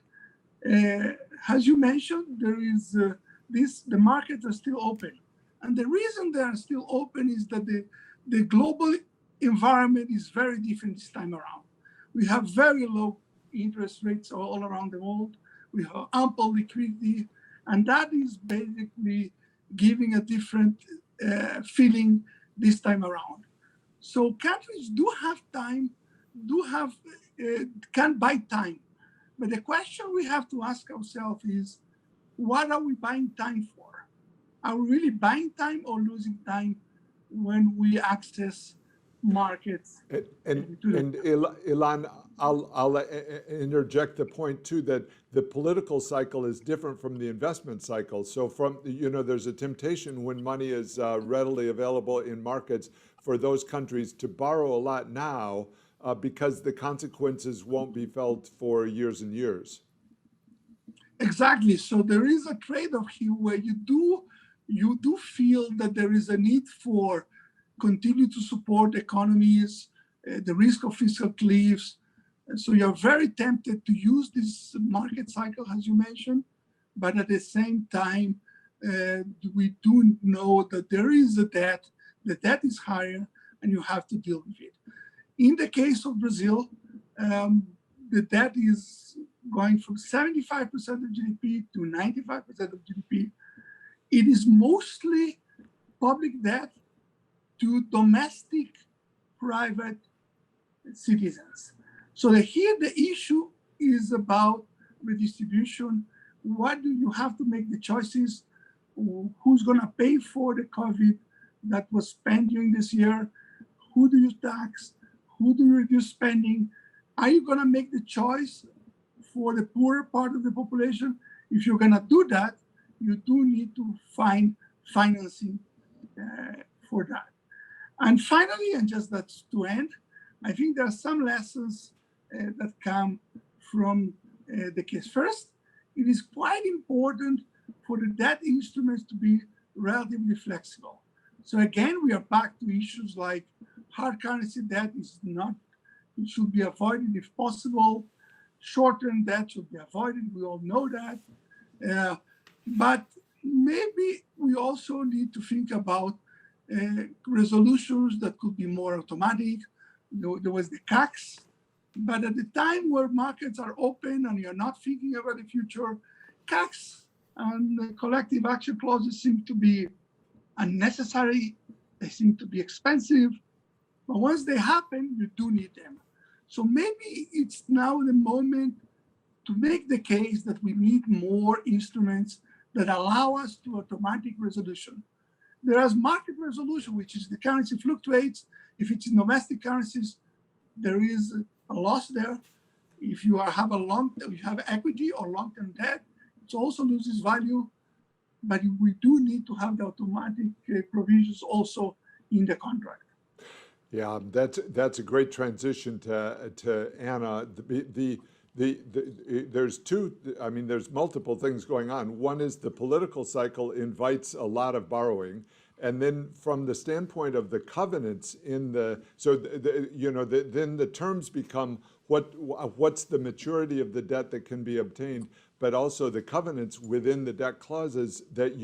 J: as you mentioned, there is the markets are still open. And the reason they are still open is that the global environment is very different this time around. We have very low interest rates all around the world. We have ample liquidity, and that is basically giving a different feeling this time around. So countries do have time, can buy time. But the question we have to ask ourselves is, what are we buying time for? Are we really buying time or losing time when we access markets?
C: And Ilan, I'll interject the point too that the political cycle is different from the investment cycle. So there's a temptation when money is readily available in markets for those countries to borrow a lot now because the consequences won't be felt for years and years.
J: Exactly. So there is a trade-off here where you do feel that there is a need for continue to support economies, the risk of fiscal cliffs. And so you're very tempted to use this market cycle, as you mentioned, but at the same time, we do know that there is a debt, the debt is higher, and you have to deal with it. In the case of Brazil, the debt is going from 75% of GDP to 95% of GDP. It is mostly public debt to domestic private citizens. So here the issue is about redistribution. What do you have to make the choices? Who's going to pay for the COVID that was spent during this year? Who do you tax? Who do you reduce spending? Are you going to make the choice for the poorer part of the population? If you're going to do that, you do need to find financing for that. And finally, and just that's to end, I think there are some lessons that come from the case. First, it is quite important for the debt instruments to be relatively flexible. So again, we are back to issues like hard currency debt is not, it should be avoided if possible. Short-term debt should be avoided. We all know that. But maybe we also need to think about resolutions that could be more automatic. There was the CACs, but at the time where markets are open and you're not thinking about the future, CACs and collective action clauses seem to be unnecessary. They seem to be expensive. But once they happen, you do need them. So maybe it's now the moment to make the case that we need more instruments that allow us to automatic resolution. There is market resolution, which is the currency fluctuates. If it's in domestic currencies, there is a loss there. If you have equity or long-term debt, it also loses value. But we do need to have the automatic provisions also in the contract.
C: Yeah, that's a great transition to Anna. There's multiple things going on. One is the political cycle invites a lot of borrowing, and then from the standpoint of the covenants then the terms become what's the maturity of the debt that can be obtained, but also the covenants within the debt clauses that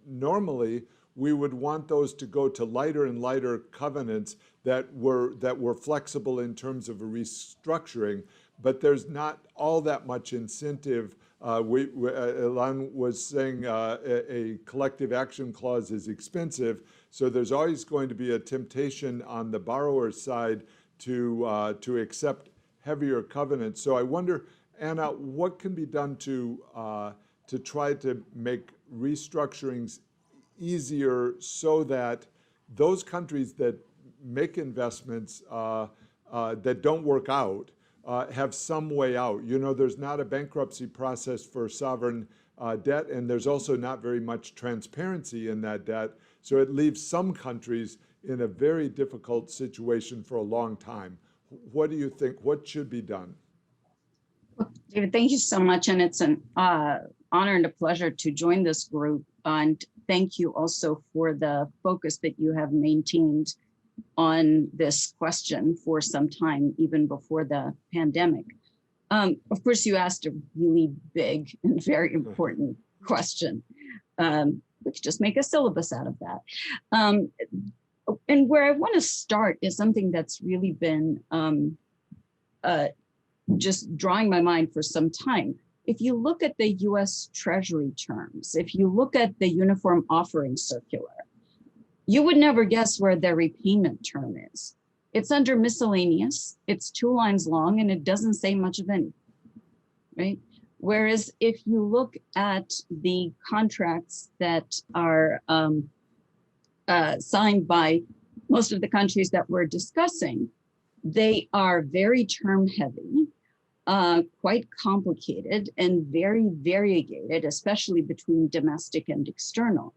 C: normally we would want those to go to lighter and lighter covenants that were flexible in terms of a restructuring, but there's not all that much incentive. Ilan was saying a collective action clause is expensive, so there's always going to be a temptation on the borrower side to accept heavier covenants. So I wonder, Anna, what can be done to try to make restructurings easier so that those countries that make investments that don't work out have some way out? There's not a bankruptcy process for sovereign debt, and there's also not very much transparency in that debt. So it leaves some countries in a very difficult situation for a long time. What do you think? What should be done?
K: Well, David, thank you so much. And it's an honor and a pleasure to join this group. And thank you also for the focus that you have maintained on this question for some time, even before the pandemic. Of course, you asked a really big and very important question. We could just make a syllabus out of that. And where I want to start is something that's really been just drawing my mind for some time. If you look at the US Treasury terms, if you look at the Uniform Offering Circular, you would never guess where their repayment term is. It's under miscellaneous, it's 2 lines long, and it doesn't say much of anything, right? Whereas if you look at the contracts that are signed by most of the countries that we're discussing, they are very term heavy, quite complicated, and very variegated, especially between domestic and external.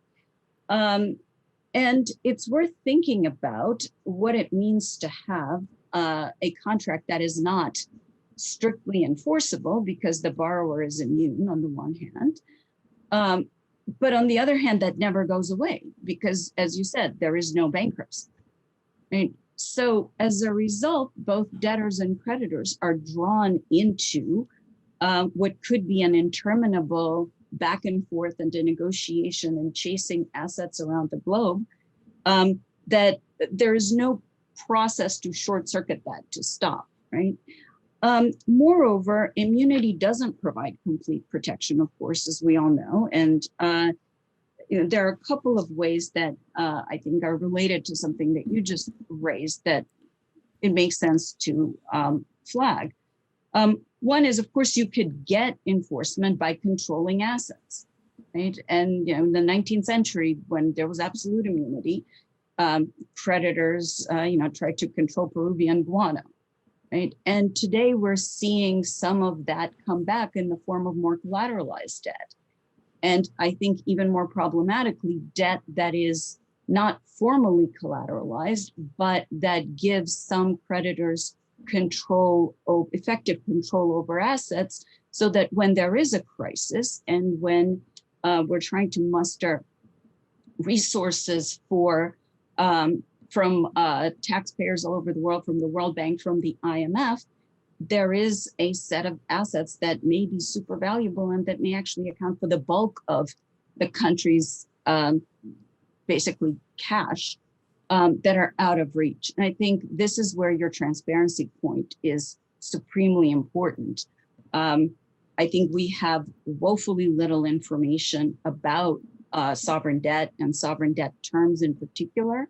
K: And it's worth thinking about what it means to have a contract that is not strictly enforceable because the borrower is immune on the one hand, but on the other hand, that never goes away because, as you said, there is no bankruptcy. Right? So as a result, both debtors and creditors are drawn into what could be an interminable back and forth and a negotiation and chasing assets around the globe, that there is no process to short circuit that, to stop, right? Moreover, immunity doesn't provide complete protection, of course, as we all know. And there are a couple of ways that I think are related to something that you just raised that it makes sense to flag. One is, of course, you could get enforcement by controlling assets, right? And in the 19th century, when there was absolute immunity, creditors, tried to control Peruvian guano, right? And today we're seeing some of that come back in the form of more collateralized debt. And I think even more problematically, debt that is not formally collateralized, but that gives some creditors effective control over assets, so that when there is a crisis and when we're trying to muster resources from taxpayers all over the world, from the World Bank, from the IMF, there is a set of assets that may be super valuable and that may actually account for the bulk of the country's basically cash that are out of reach. And I think this is where your transparency point is supremely important. I think we have woefully little information about sovereign debt and sovereign debt terms in particular.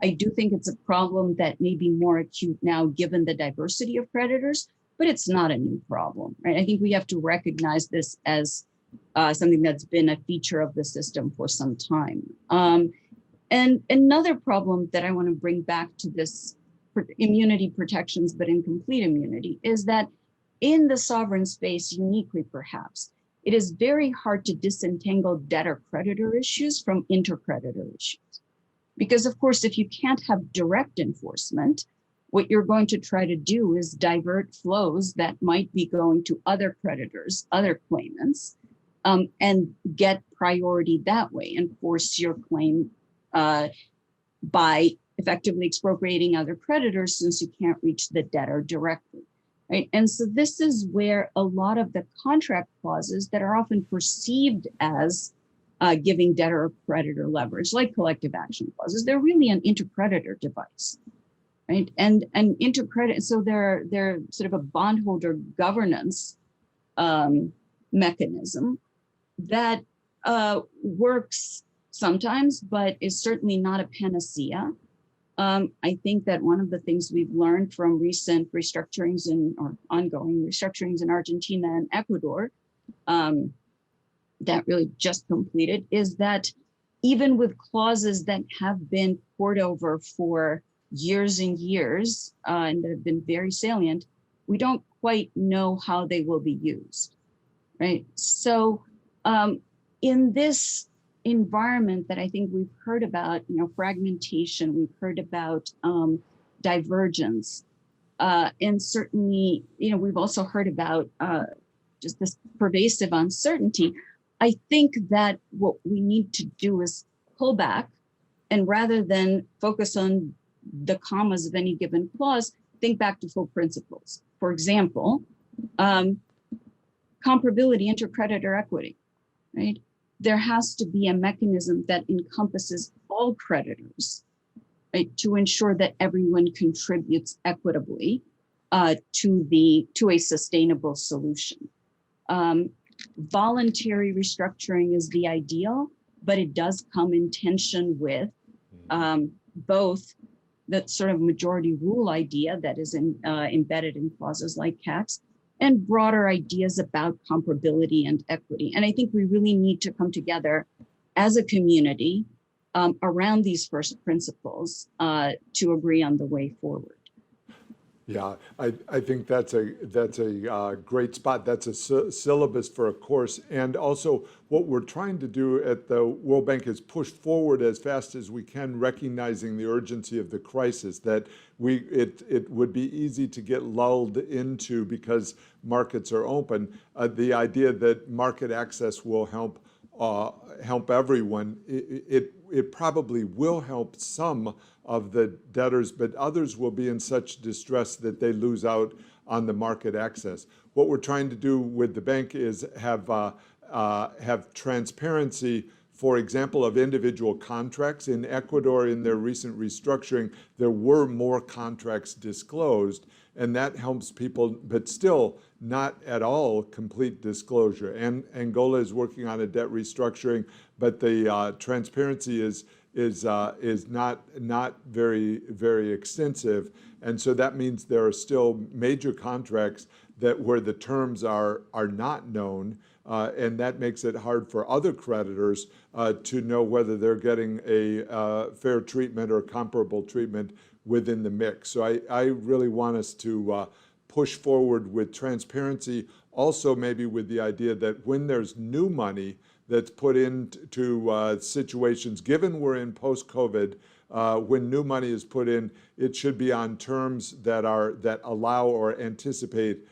K: I do think it's a problem that may be more acute now given the diversity of creditors, but it's not a new problem, right? I think we have to recognize this as something that's been a feature of the system for some time. And another problem that I want to bring back to this immunity protections, but incomplete immunity, is that in the sovereign space, uniquely perhaps, it is very hard to disentangle debtor-creditor issues from inter-creditor issues. Because of course, if you can't have direct enforcement, what you're going to try to do is divert flows that might be going to other creditors, other claimants, and get priority that way and force your claim by effectively expropriating other creditors, since you can't reach the debtor directly, right? And so this is where a lot of the contract clauses that are often perceived as giving debtor or creditor leverage, like collective action clauses, they're really an intercreditor device, right? And intercredit, so they're sort of a bondholder governance mechanism that works sometimes, but is certainly not a panacea. I think that one of the things we've learned from recent restructurings or ongoing restructurings in Argentina and Ecuador that really just completed is that even with clauses that have been poured over for years and years and that have been very salient, we don't quite know how they will be used, right? So in this environment that I think we've heard about, fragmentation, we've heard about divergence, and certainly, we've also heard about just this pervasive uncertainty. I think that what we need to do is pull back, and rather than focus on the commas of any given clause, think back to full principles. For example, Comparability, intercreditor equity, right? There has to be a mechanism that encompasses all creditors, right, to ensure that everyone contributes equitably to a sustainable solution. Voluntary restructuring is the ideal, but it does come in tension with both that sort of majority rule idea that is embedded in clauses like CACs, and broader ideas about comparability and equity. And I think we really need to come together as a community around these first principles to agree on the way forward.
C: Yeah, I think that's a great spot. That's a syllabus for a course. And also what we're trying to do at the World Bank is push forward as fast as we can, recognizing the urgency of the crisis, that it would be easy to get lulled into because markets are open. The idea that market access will help everyone, it probably will help some of the debtors, but others will be in such distress that they lose out on the market access. What we're trying to do with the bank is have transparency, for example, of individual contracts. In Ecuador, in their recent restructuring, there were more contracts disclosed, and that helps people, but still not at all complete disclosure. And Angola is working on a debt restructuring, but the transparency is not very extensive, and so that means there are still major contracts where the terms are not known, and that makes it hard for other creditors to know whether they're getting a fair treatment or comparable treatment within the mix. So I really want us to push forward with transparency, also maybe with the idea that when there's new money that's put into situations, given we're in post-COVID, when new money is put in, it should be on terms that allow or anticipate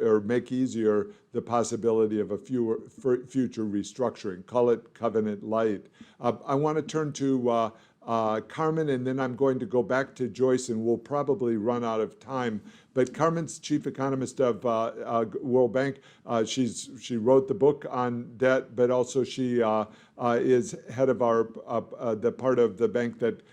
C: or make easier the possibility of a future restructuring. Call it covenant light. I want to turn to Carmen, and then I'm going to go back to Joyce, and we'll probably run out of time. But Carmen's chief economist of World Bank. She wrote the book on debt, but also she is head of the part of the bank that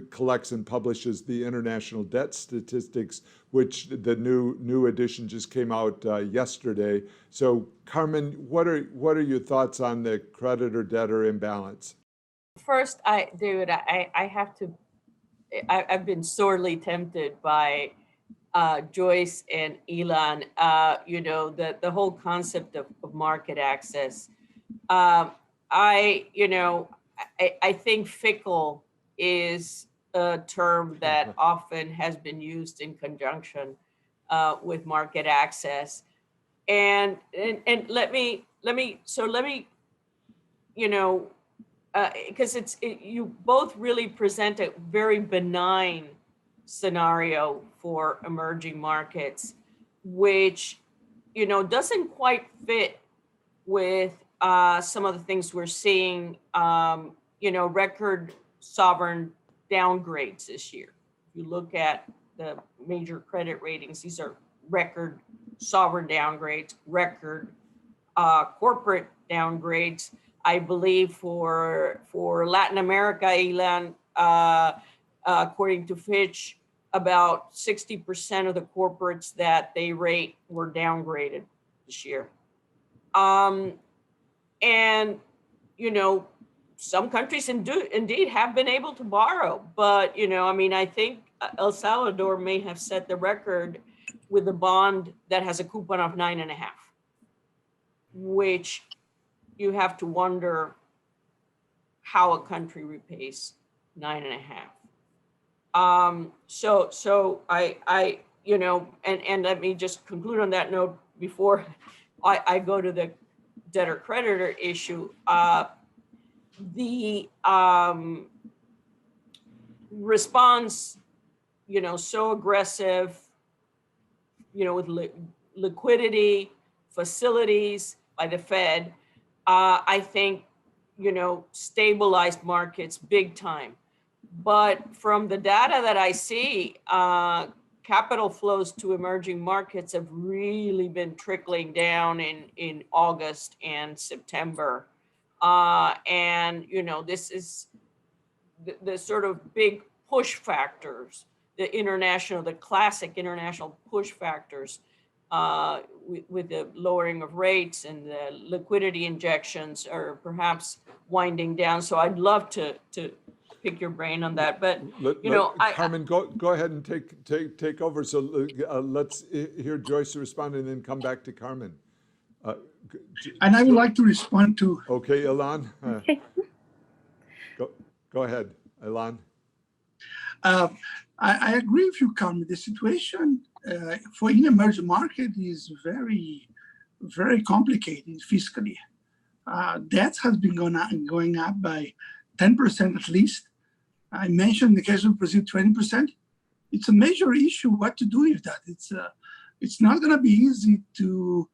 C: collects and publishes the international debt statistics, which the new edition just came out yesterday. So, Carmen, what are your thoughts on the creditor-debtor imbalance?
F: First, David, I've been sorely tempted by Joyce and Ilan, the whole concept of market access. I think fickle is a term that often has been used in conjunction with market access. And let me, because you both really present a very benign scenario for emerging markets, which doesn't quite fit with some of the things we're seeing. Record sovereign downgrades this year. If you look at the major credit ratings, these are record sovereign downgrades, record corporate downgrades. I believe for Latin America, Ilan, according to Fitch, about 60% of the corporates that they rate were downgraded this year. And, some countries indeed have been able to borrow, but, I think El Salvador may have set the record with a bond that has a coupon of 9.5, which you have to wonder how a country repays 9.5. So I and let me just conclude on that note before I go to the debtor creditor issue. The response, so aggressive, with liquidity facilities by the Fed, I think, stabilized markets big time. But from the data that I see, capital flows to emerging markets have really been trickling down in August and September. And, you know, this is the sort of big push factors, the classic international push factors with the lowering of rates and the liquidity injections are perhaps winding down. So I'd love to pick your brain on that. But
C: Carmen, go ahead and take over. So let's hear Joyce respond and then come back to Carmen.
J: And I would like to respond to.
C: Okay, Ilan. Go ahead, Ilan.
J: I agree with you, Carmen. The situation for in emerging market is very, very complicated fiscally. Debt has been going up by 10% at least. I mentioned in the case of Brazil, 20%. It's a major issue what to do with that. It's not going to be easy to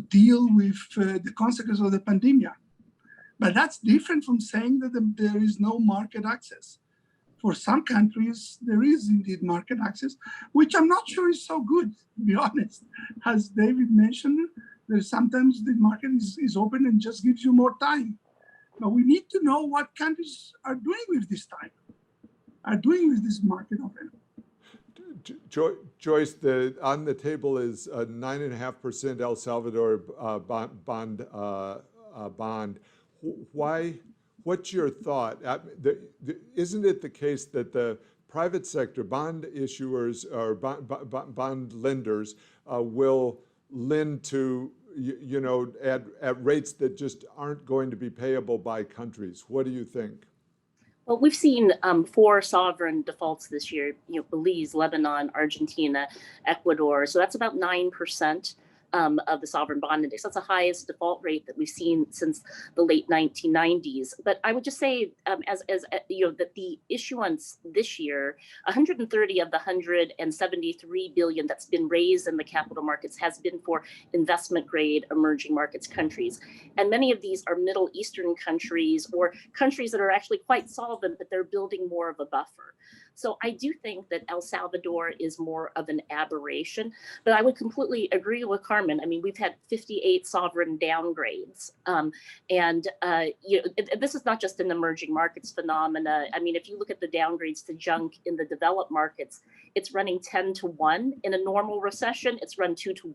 J: deal with the consequences of the pandemia. But that's different from saying that there is no market access. For some countries, there is indeed market access, which I'm not sure is so good, to be honest. As David mentioned, there's sometimes the market is open and just gives you more time. But we need to know what countries are doing with this time, are doing with this market open.
C: Joyce, on the table is a 9.5% El Salvador bond. Why? What's your thought? Isn't it the case that the private sector bond issuers or bond lenders will lend to, you know, at rates that just aren't going to be payable by countries? What do you think?
I: Well, we've seen 4 sovereign defaults this year, you know, Belize, Lebanon, Argentina, Ecuador. So that's about 9% of the sovereign bond index. That's the highest default rate that we've seen since the late 1990s. But I would just say, as you know, that the issuance this year, 130 of the 173 billion that's been raised in the capital markets has been for investment grade emerging markets countries. And many of these are Middle Eastern countries or countries that are actually quite solvent, but they're building more of a buffer. So I do think that El Salvador is more of an aberration, but I would completely agree with Carmen. I mean, we've had 58 sovereign downgrades. You know, this is not just an emerging markets phenomena. I mean, if you look at the downgrades to junk in the developed markets, it's running 10-1. In a normal recession, it's run 2-1,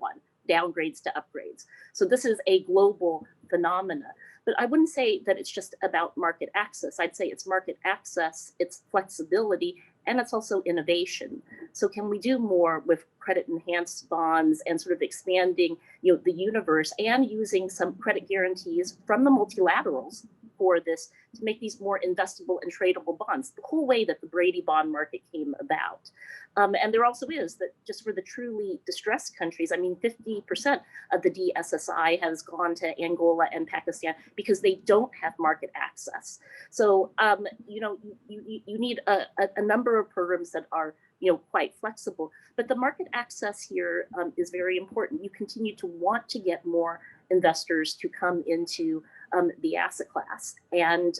I: downgrades to upgrades. So this is a global phenomena. But I wouldn't say that it's just about market access. I'd say it's market access, it's flexibility, and it's also innovation. So can we do more with credit enhanced bonds and sort of expanding, you know, the universe and using some credit guarantees from the multilaterals for this to make these more investable and tradable bonds, the whole way that the Brady bond market came about. And there also is that just for the truly distressed countries, I mean, 50% of the DSSI has gone to Angola and Pakistan because they don't have market access. So, you know, you need a number of programs that are, you know, quite flexible, but the market access here is very important. You continue to want to get more investors to come into the asset class. And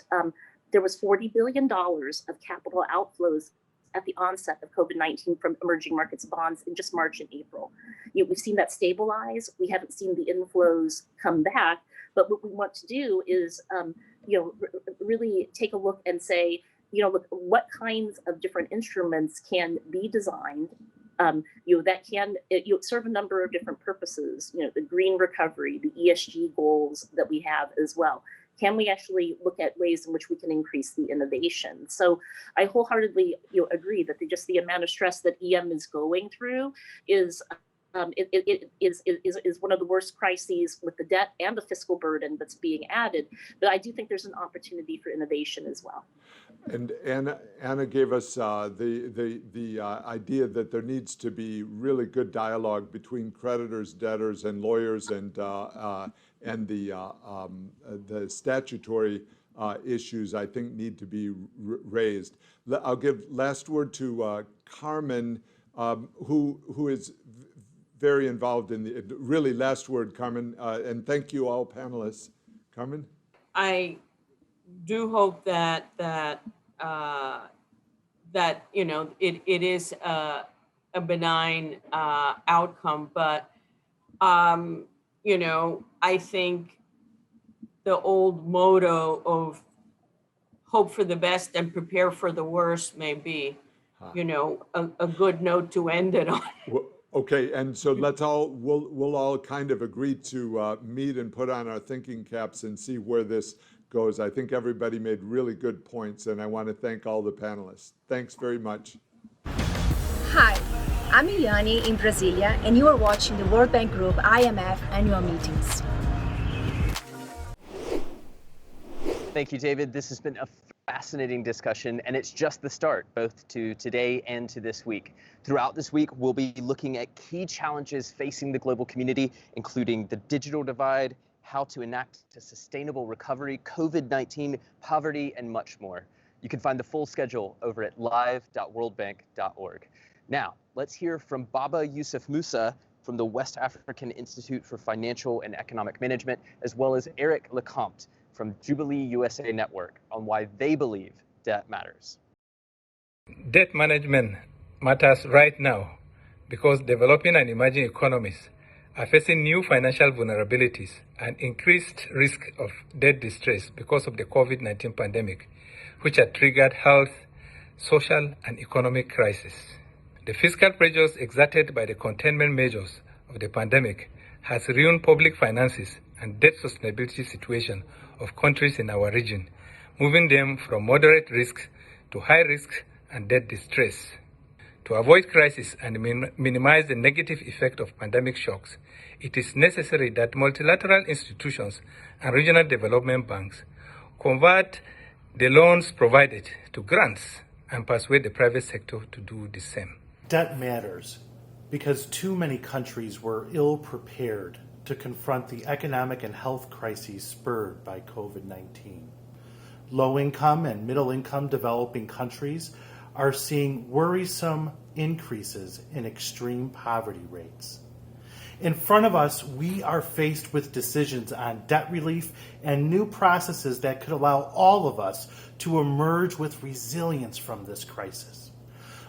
I: there was $40 billion of capital outflows at the onset of COVID-19 from emerging markets bonds in just March and April. You know, we've seen that stabilize. We haven't seen the inflows come back, but what we want to do is, you know, really take a look and say, you know, look, what kinds of different instruments can be designed, you know, that can serve a number of different purposes, you know, the green recovery, the ESG goals that we have as well. Can we actually look at ways in which we can increase the innovation? So I wholeheartedly, you know, agree that just the amount of stress that EM is going through is is one of the worst crises with the debt and the fiscal burden that's being added. But I do think there's an opportunity for innovation as well.
C: And Anna gave us the idea that there needs to be really good dialogue between creditors, debtors, and lawyers, and the statutory issues, I think, need to be raised. I'll give last word to Carmen, who is very involved in the, really last word, Carmen, and thank you all panelists. Carmen?
F: I do hope that you know, it is a a benign outcome. But, you know, I think the old motto of hope for the best and prepare for the worst may be, you know, a good note to end it on.
C: Well, okay, and so we'll all kind of agree to meet and put on our thinking caps and see where this goes. I think everybody made really good points, and I want to thank all the panelists. Thanks very much.
L: Hi, I'm Eliane in Brasilia, and you are watching the World Bank Group IMF annual meetings.
A: Thank you, David. This has been a fascinating discussion, and it's just the start, both to today and to this week. Throughout this week, we'll be looking at key challenges facing the global community, including the digital divide, how to enact a sustainable recovery, COVID-19, poverty, and much more. You can find the full schedule over at live.worldbank.org. Now, let's hear from Baba Yusuf Musa from the West African Institute for Financial and Economic Management, as well as Eric Lecomte from Jubilee USA Network on why they believe debt matters.
M: Debt management matters right now because developing and emerging economies are facing new financial vulnerabilities and increased risk of debt distress because of the COVID-19 pandemic, which had triggered health, social, and economic crisis. The fiscal pressures exerted by the containment measures of the pandemic has ruined public finances and debt sustainability situation of countries in our region, moving them from moderate risk to high risk and debt distress. To avoid crisis and minimize the negative effect of pandemic shocks, it is necessary that multilateral institutions and regional development banks convert the loans provided to grants and persuade the private sector to do the same.
N: Debt matters because too many countries were ill prepared to confront the economic and health crises spurred by COVID-19. Low-income and middle-income developing countries are seeing worrisome increases in extreme poverty rates. In front of us, we are faced with decisions on debt relief and new processes that could allow all of us to emerge with resilience from this crisis.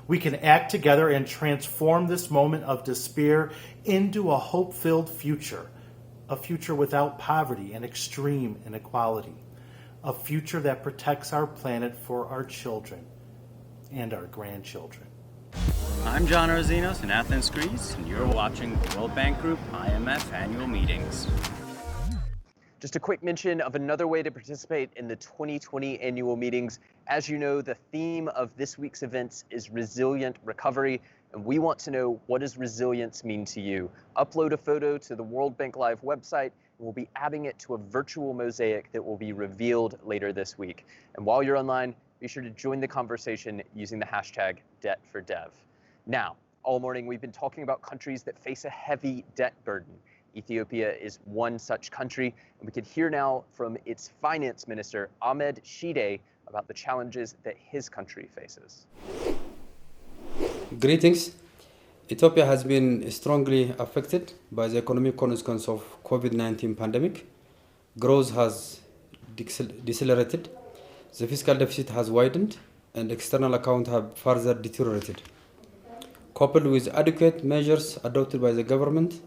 N: We can act together and transform this moment of despair into a hope-filled future, a future without poverty and extreme inequality, a future that protects our planet for our children and our grandchildren.
O: I'm John Arzinos in Athens, Greece, and you're watching the World Bank Group IMF annual meetings.
A: Just a quick mention of another way to participate in the 2020 annual meetings. As you know, the theme of this week's events is resilient recovery, and we want to know, what does resilience mean to you? Upload a photo to the World Bank Live website, and we'll be adding it to a virtual mosaic that will be revealed later this week. And while you're online, be sure to join the conversation using the hashtag #DebtForDev. Now, all morning we've been talking about countries that face a heavy debt burden. Ethiopia is one such country, and we can hear now from its finance minister, Ahmed Shide, about the challenges that his country faces.
P: Greetings. Ethiopia has been strongly affected by the economic consequence of COVID-19 pandemic. Growth has decelerated, the fiscal deficit has widened, and external accounts have further deteriorated. Coupled with adequate measures adopted by the government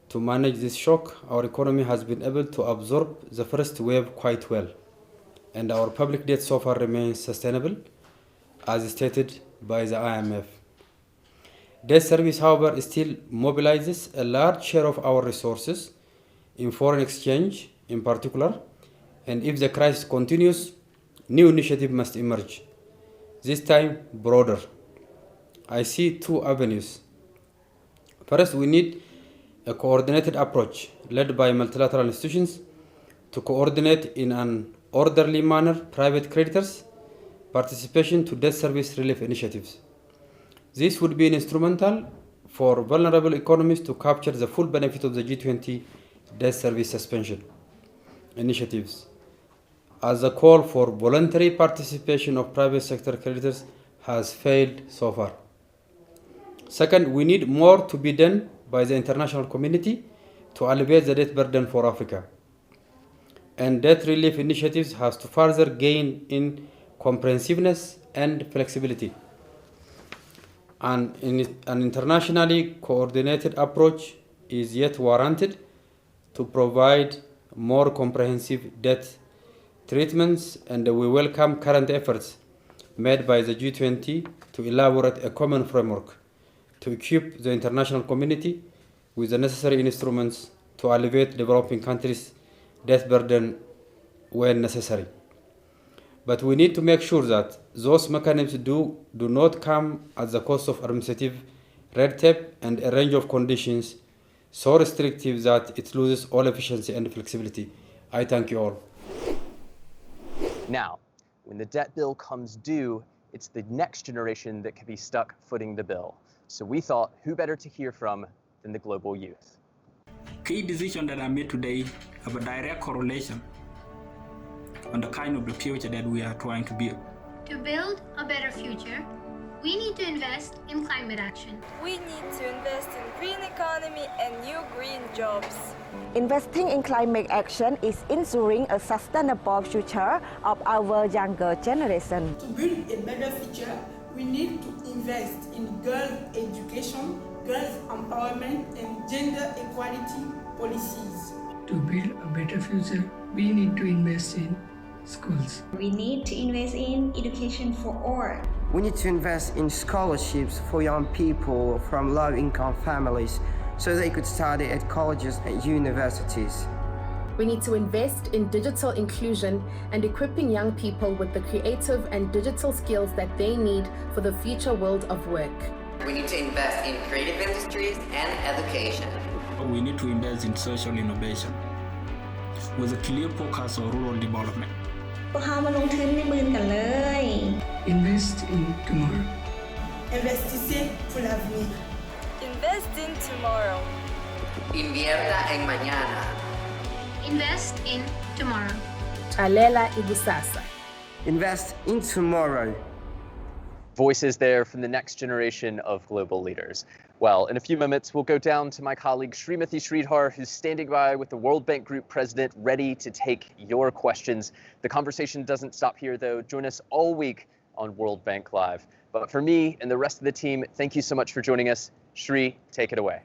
P: to manage this shock, our economy has been able to absorb the first wave quite well, and our public debt so far remains sustainable, as stated by the IMF. Debt service, however, still mobilizes a large share of our resources in foreign exchange in particular, and if the crisis continues, new initiatives must emerge, this time broader. I see two avenues. First, we need a coordinated approach led by multilateral institutions to coordinate in an orderly manner private creditors' participation to debt service relief initiatives. This would be instrumental for vulnerable economies to capture the full benefit of the G20 debt service suspension initiatives, as the call for voluntary participation of private sector creditors has failed so far. Second, we need more to be done by the international community to alleviate the debt burden for Africa. And debt relief initiatives has to further gain in comprehensiveness and flexibility. and an internationally coordinated approach is yet warranted to provide more comprehensive debt treatments, and we welcome current efforts made by the G20 to elaborate a common framework to equip the international community with the necessary instruments to alleviate developing countries' debt burden when necessary. But we need to make sure that those mechanisms do not come at the cost of administrative red tape and a range of conditions so restrictive that it loses all efficiency and flexibility. I thank you all.
A: Now, when the debt bill comes due, it's the next generation that could be stuck footing the bill. So we thought, who better to hear from than the global youth?
Q: Key decisions that are made today have a direct correlation on the kind of the future that we are trying to build.
R: To build a better future, we need to invest in climate action.
S: We need to invest in green economy and new green jobs.
T: Investing in climate action is ensuring a sustainable future of our younger generation.
U: To build a better future, we need to invest in girls' education, girls' empowerment, and gender equality policies.
V: To build a better future, we need to invest in schools.
W: We need to invest in education for all.
X: We need to invest in scholarships for young people from low-income families so they could study at colleges and universities.
Y: We need to invest in digital inclusion and equipping young people with the creative and digital skills that they need for the future world of work.
Z: We need to invest in creative industries and education.
Q: We need to invest in social innovation with a clear focus on rural development.
U: พวกเขามาลงทุนในมือกันเลย
V: Invest in tomorrow.
U: Investissez pour l'avenir.
S: Invest in tomorrow.
Z: Invierta en mañana.
R: Invest in tomorrow.
Y: Alela ibusasa.
X: Invest in tomorrow.
A: Voices there from the next generation of global leaders. Well, in a few moments, we'll go down to my colleague Srimati Sridhar, who's standing by with the World Bank Group president, ready to take your questions. The conversation doesn't stop here, though. Join us all week on World Bank Live. But for me and the rest of the team, thank you so much for joining us. Shri, take it away.